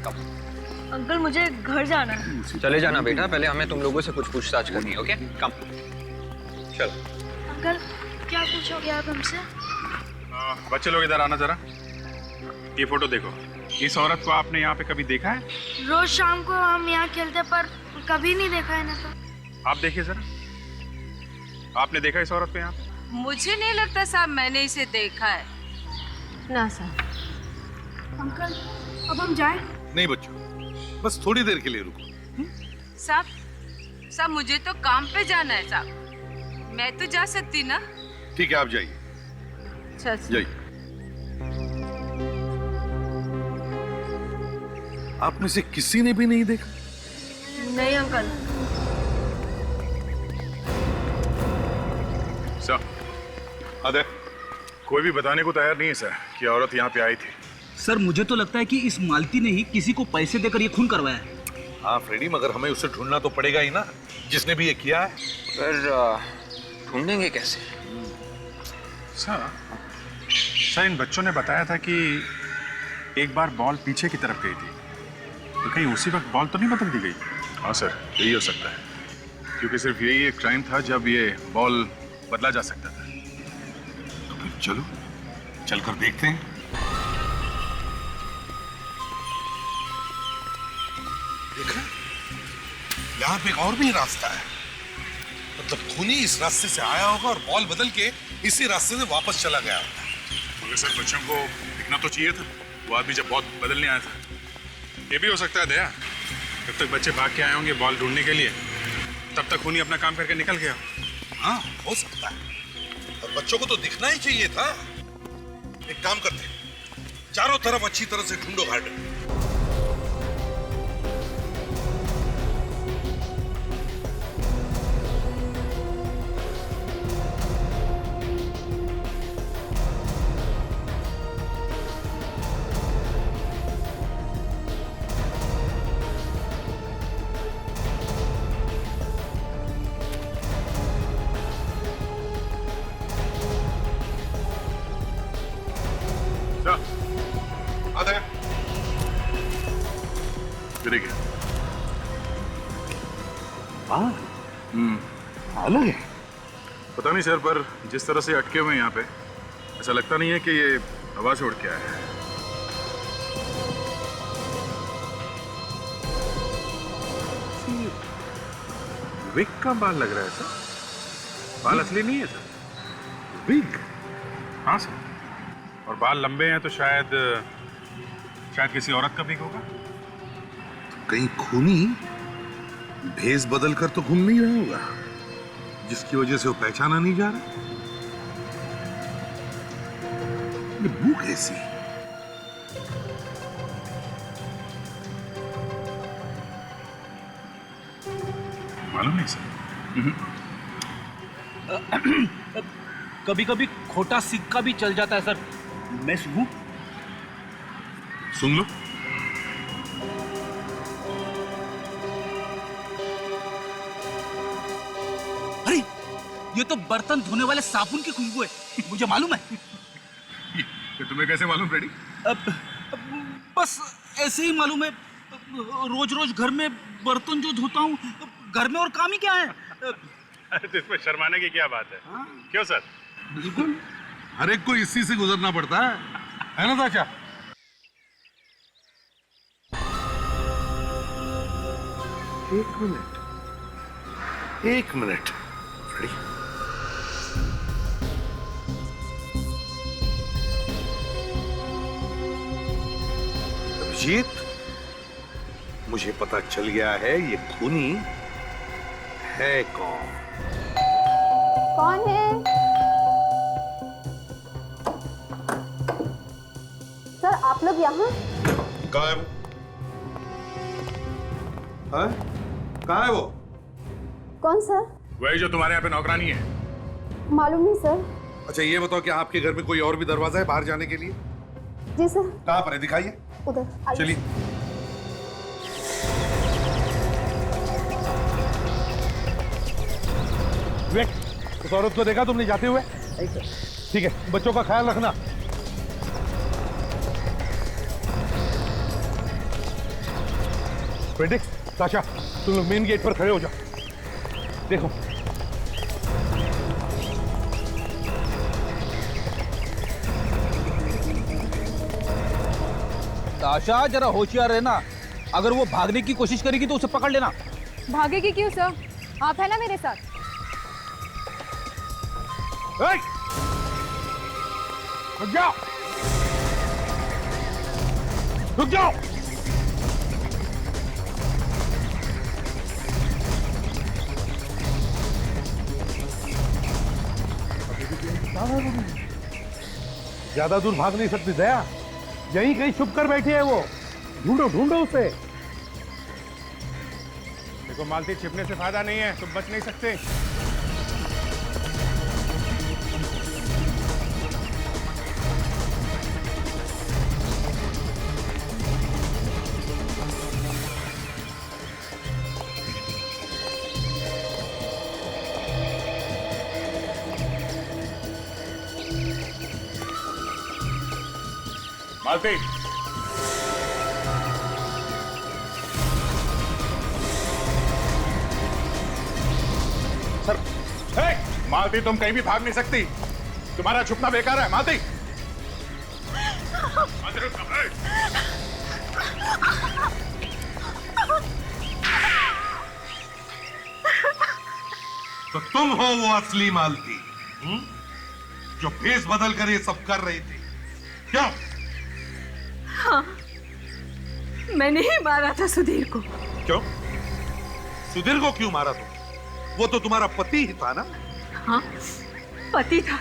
कम। अंकल मुझे घर जाना है। चले जाना बेटा, पहले हमें तुम लोगों से कुछ पूछताछ करनी है। ओके, कम चलो। अंकल क्या पूछोगे आप हमसे? बच्चे लोग इधर आना जरा। ये फोटो देखो, इस औरत को आपने यहाँ पे कभी देखा है? रोज शाम को हम यहाँ खेलते पर कभी नहीं देखा है ना। तो आप देखिए जरा, आपने देखा इस औरत को यहाँ पे? मुझे नहीं लगता साहब मैंने इसे देखा है। ना सर। अंकल अब हम जाएं? नहीं बच्चों, बस थोड़ी देर के लिए रुको। साहब मुझे तो काम पे जाना है साहब, मैं तो जा सकती ना। ठीक है, आप जाइए। जाइए। आप में से किसी ने भी नहीं देखा? नहीं अंकल। सर, अदे कोई भी बताने को तैयार नहीं है सर कि औरत यहाँ पे आई थी। सर मुझे तो लगता है कि इस मालती ने ही किसी को पैसे देकर ये खून करवाया है। हाँ फ्रेडी, मगर हमें उसे ढूंढना तो पड़ेगा ही ना, जिसने भी ये किया है। पर ढूंढेंगे कैसे? सर इन बच्चों ने बताया था कि एक बार बॉल पीछे की तरफ गई थी, तो कहीं उसी वक्त बॉल तो नहीं बदल दी गई? हाँ सर, यही हो सकता है, क्योंकि सिर्फ यही एक टाइम था जब ये बॉल बदला जा सकता था। तो फिर चलो, चलकर देखते हैं। देखा, यहाँ पे एक और भी रास्ता है। मतलब खूनी इस रास्ते से आया होगा और बॉल बदल के इसी रास्ते से वापस चला गया होगा। मगर सर बच्चों को दिखना तो चाहिए था, वो आदमी जब बॉल बदलने आया था। ये भी हो सकता है दया, जब तक बच्चे भाग के आए होंगे बॉल ढूंढने के लिए, तब तक खूनी अपना काम करके निकल गया। हाँ, हो सकता है। और बच्चों को तो दिखना ही चाहिए था। एक काम करते हैं, चारों तरफ अच्छी तरह से ढूंढो गार्डन। अलग है। पता नहीं सर, पर जिस तरह से अटके हुए हैं यहाँ पे, ऐसा लगता नहीं है कि ये हवा से उड़ के आया है। विग का बाल लग रहा है सर, बाल असली नहीं है सर। विग? हाँ सर, और बाल लंबे हैं तो शायद किसी औरत का विग होगा। तो कहीं खूनी भेस बदल कर तो घूम नहीं रहा होगा, जिसकी वजह से वो पहचाना नहीं जा रहा। ये बू कैसी? मालूम नहीं सर। कभी कभी खोटा सिक्का भी चल जाता है सर। मैं सुनूं? सुन लो। अरे ये तो बर्तन धोने वाले साबुन की खुशबू है, मुझे मालूम है। ये तुम्हें कैसे मालूम फ्रेडी? बस ऐसे ही मालूम है। रोज रोज घर में बर्तन जो धोता हूँ, घर में और काम ही क्या है। अरे तो इसमें शर्माने की क्या बात है? क्यों सर? बिल्कुल, हर एक को इसी से गुजरना पड़ता है ना चाचा? एक मिनट फ्रेडी। अभिजीत, मुझे पता चल गया है ये खूनी है कौन। कौन है? सर आप लोग यहाँ? कहाँ है वो? हाँ? कहाँ है वो? कौन सर? वही जो तुम्हारे यहाँ पे नौकरानी है। मालूम नहीं सर। अच्छा ये बताओ कि आपके घर में कोई और भी दरवाजा है बाहर जाने के लिए? जी सर। कहाँ पर है, दिखाइए। उधर चलिए। उस औरत को देखा तुमने जाते हुए? ठीक है, बच्चों का ख्याल रखना। फेडिक्स, साशा, तुम लोग मेन गेट पर खड़े हो जाओ। देखो ताशा, जरा होशियार रहना। अगर वो भागने की कोशिश करेगी तो उसे पकड़ लेना। भागेगी क्यों सर? आप है ना मेरे साथ। रुक जाओ, रुक जाओ। ज्यादा दूर भाग नहीं सकती दया, यहीं कहीं छुप कर बैठी है वो। ढूंढो ढूंढो उसे। देखो मालती, छिपने से फायदा नहीं है, तुम बच नहीं सकते। मालती, सर, मालती तुम कहीं भी भाग नहीं सकती, तुम्हारा छुपना बेकार है। मालती, तो तुम हो वो असली मालती, जो भेस बदल कर ये सब कर रही थी, क्यों? हाँ, मैंने ही मारा था सुधीर को। क्यों? सुधीर को क्यों मारा तुम? वो तो तुम्हारा पति ही था ना? हाँ, पति था।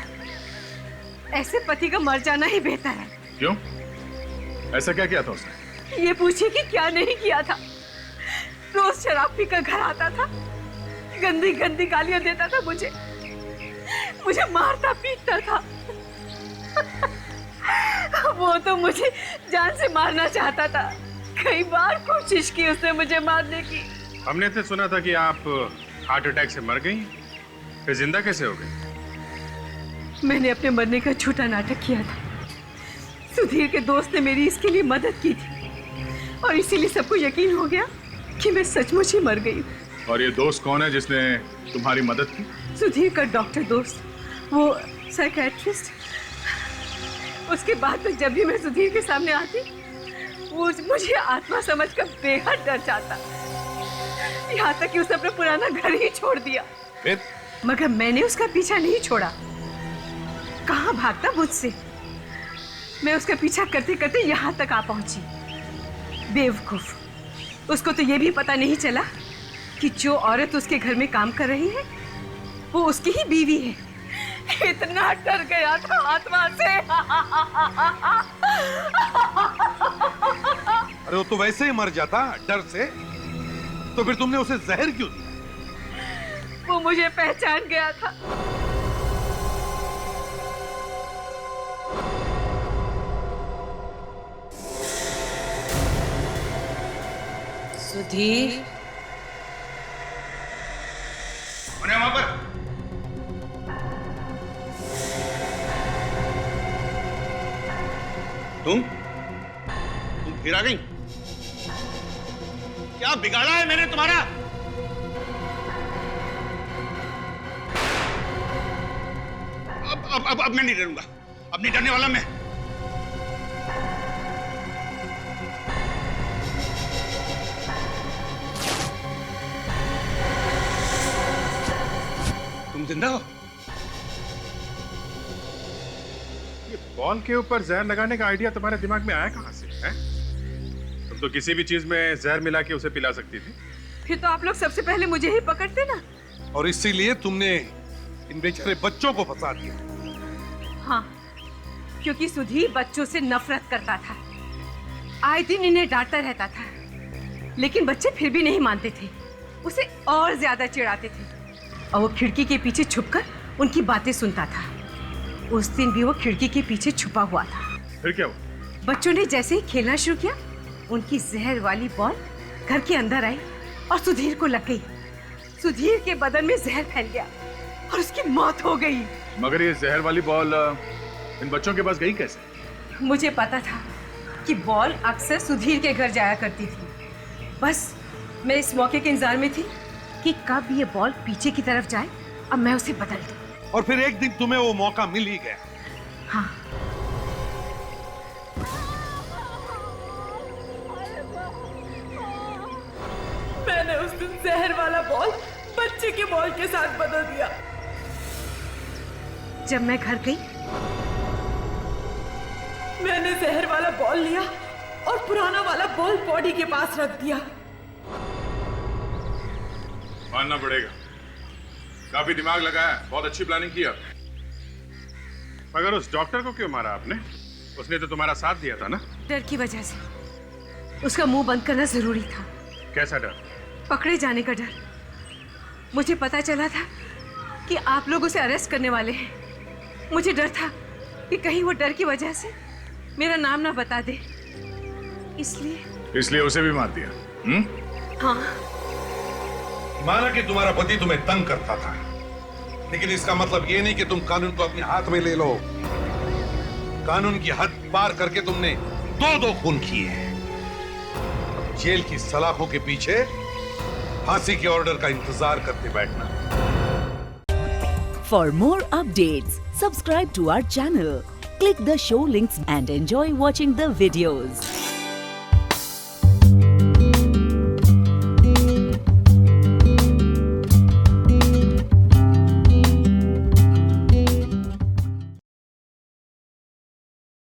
ऐसे पति का मर जाना ही बेहतर है। क्यों? ऐसा क्या किया था उसने? ये पूछिए कि क्या नहीं किया था। रोज शराब पीकर घर आता था, गंदी गंदी गालियां देता था मुझे मारता पीटता था। वो तो मुझे जान से मारना चाहता था। कई बार कोशिश की उसने मुझे मारने की। हमने तो सुना था कि आप हार्ट अटैक से मर गई, फिर जिंदा कैसे हो गई? मैंने अपने मरने का झूठा नाटक किया था। सुधीर के दोस्त ने मेरी इसके लिए मदद की थी और इसीलिए सबको यकीन हो गया कि मैं सचमुच ही मर गई। और ये दोस्त कौन है जिसने तुम्हारी मदद की? सुधीर का डॉक्टर दोस्त, वो साइकियाट्रिस्ट। उसके बाद में जब भी मैं सुधीर के सामने आती, वो मुझे आत्मा समझकर बेहद डर जाता। यहाँ तक कि उसने अपना पुराना घर ही छोड़ दिया। फिर? मगर मैंने उसका पीछा नहीं छोड़ा। कहाँ भागता मुझसे। मैं उसका पीछा करते करते यहाँ तक आ पहुंची। बेवकूफ, उसको तो ये भी पता नहीं चला कि जो औरत उसके घर में काम कर रही है वो उसकी ही बीवी है। इतना डर गया था आत्मा से। अरे वो तो वैसे ही मर जाता डर से, तो फिर तुमने उसे जहर क्यों दिया? वो मुझे पहचान गया था। सुधीर, वहां पर तुम फिर आ गई? क्या बिगाड़ा है मैंने तुम्हारा? अब मैं नहीं डरूंगा। अब नहीं डरने वाला मैं। तुम जिंदा हो? ये बॉल के ऊपर जहर लगाने का आइडिया तुम्हारे दिमाग में आया कहां से है? तुम तो किसी भी चीज में जहर मिला के उसे पिला सकती थी। फिर तो आप लोग सबसे पहले मुझे ही पकड़ते ना। और इसीलिए तुमने इन बेचारे बच्चों को फंसा दिया। हाँ, क्योंकि सुधीर बच्चों से नफरत करता था। आए दिन इन्हें डांटता रहता था, लेकिन बच्चे फिर भी नहीं मानते थे। उसे और ज्यादा चिढ़ाते थे और वो खिड़की के पीछे छुपकर उनकी बातें सुनता था। उस दिन भी वो खिड़की के पीछे छुपा हुआ था। फिर क्या हुआ? बच्चों ने जैसे ही खेलना शुरू किया, उनकी जहर वाली बॉल घर के अंदर आई और सुधीर को लग गई। सुधीर के बदन में जहर फैल गया और उसकी मौत हो गई। मगर ये जहर वाली बॉल इन बच्चों के पास गई कैसे? मुझे पता था कि बॉल अक्सर सुधीर के घर जाया करती थी। बस मैं इस मौके के इंतजार में थी कि कब ये बॉल पीछे की तरफ जाए और मैं उसे बदल दूं। और फिर एक दिन तुम्हें वो मौका मिल ही गया। हाँ। मैंने उस दिन जहर वाला बॉल बच्चे के बॉल के साथ बदल दिया। जब मैं घर गई, मैंने जहर वाला बॉल लिया और पुराना वाला बॉल बॉडी के पास रख दिया। मानना पड़ेगा, काफी दिमाग लगाया, बहुत अच्छी प्लानिंग की आपने। मगर उस डॉक्टर को क्यों मारा आपने? उसने तो तुम्हारा साथ दिया था ना? डर की वजह से। उसका मुंह बंद करना जरूरी था। कैसा डर? पकड़े जाने का डर। मुझे पता चला था कि आप लोग उसे अरेस्ट करने वाले हैं। मुझे डर था कि कहीं वो डर की वजह से मेरा नाम ना बता दे, इसलिए उसे भी मार दिया। हाँ। माना कि तुम्हारा पति तुम्हें तंग करता था, लेकिन इसका मतलब ये नहीं कि तुम कानून को अपने हाथ में ले लो। कानून की हद पार करके तुमने दो खून किए हैं। जेल की सलाखों के पीछे फांसी के ऑर्डर का इंतजार करते बैठना। For more updates, subscribe to our channel, click the show links and enjoy watching the videos.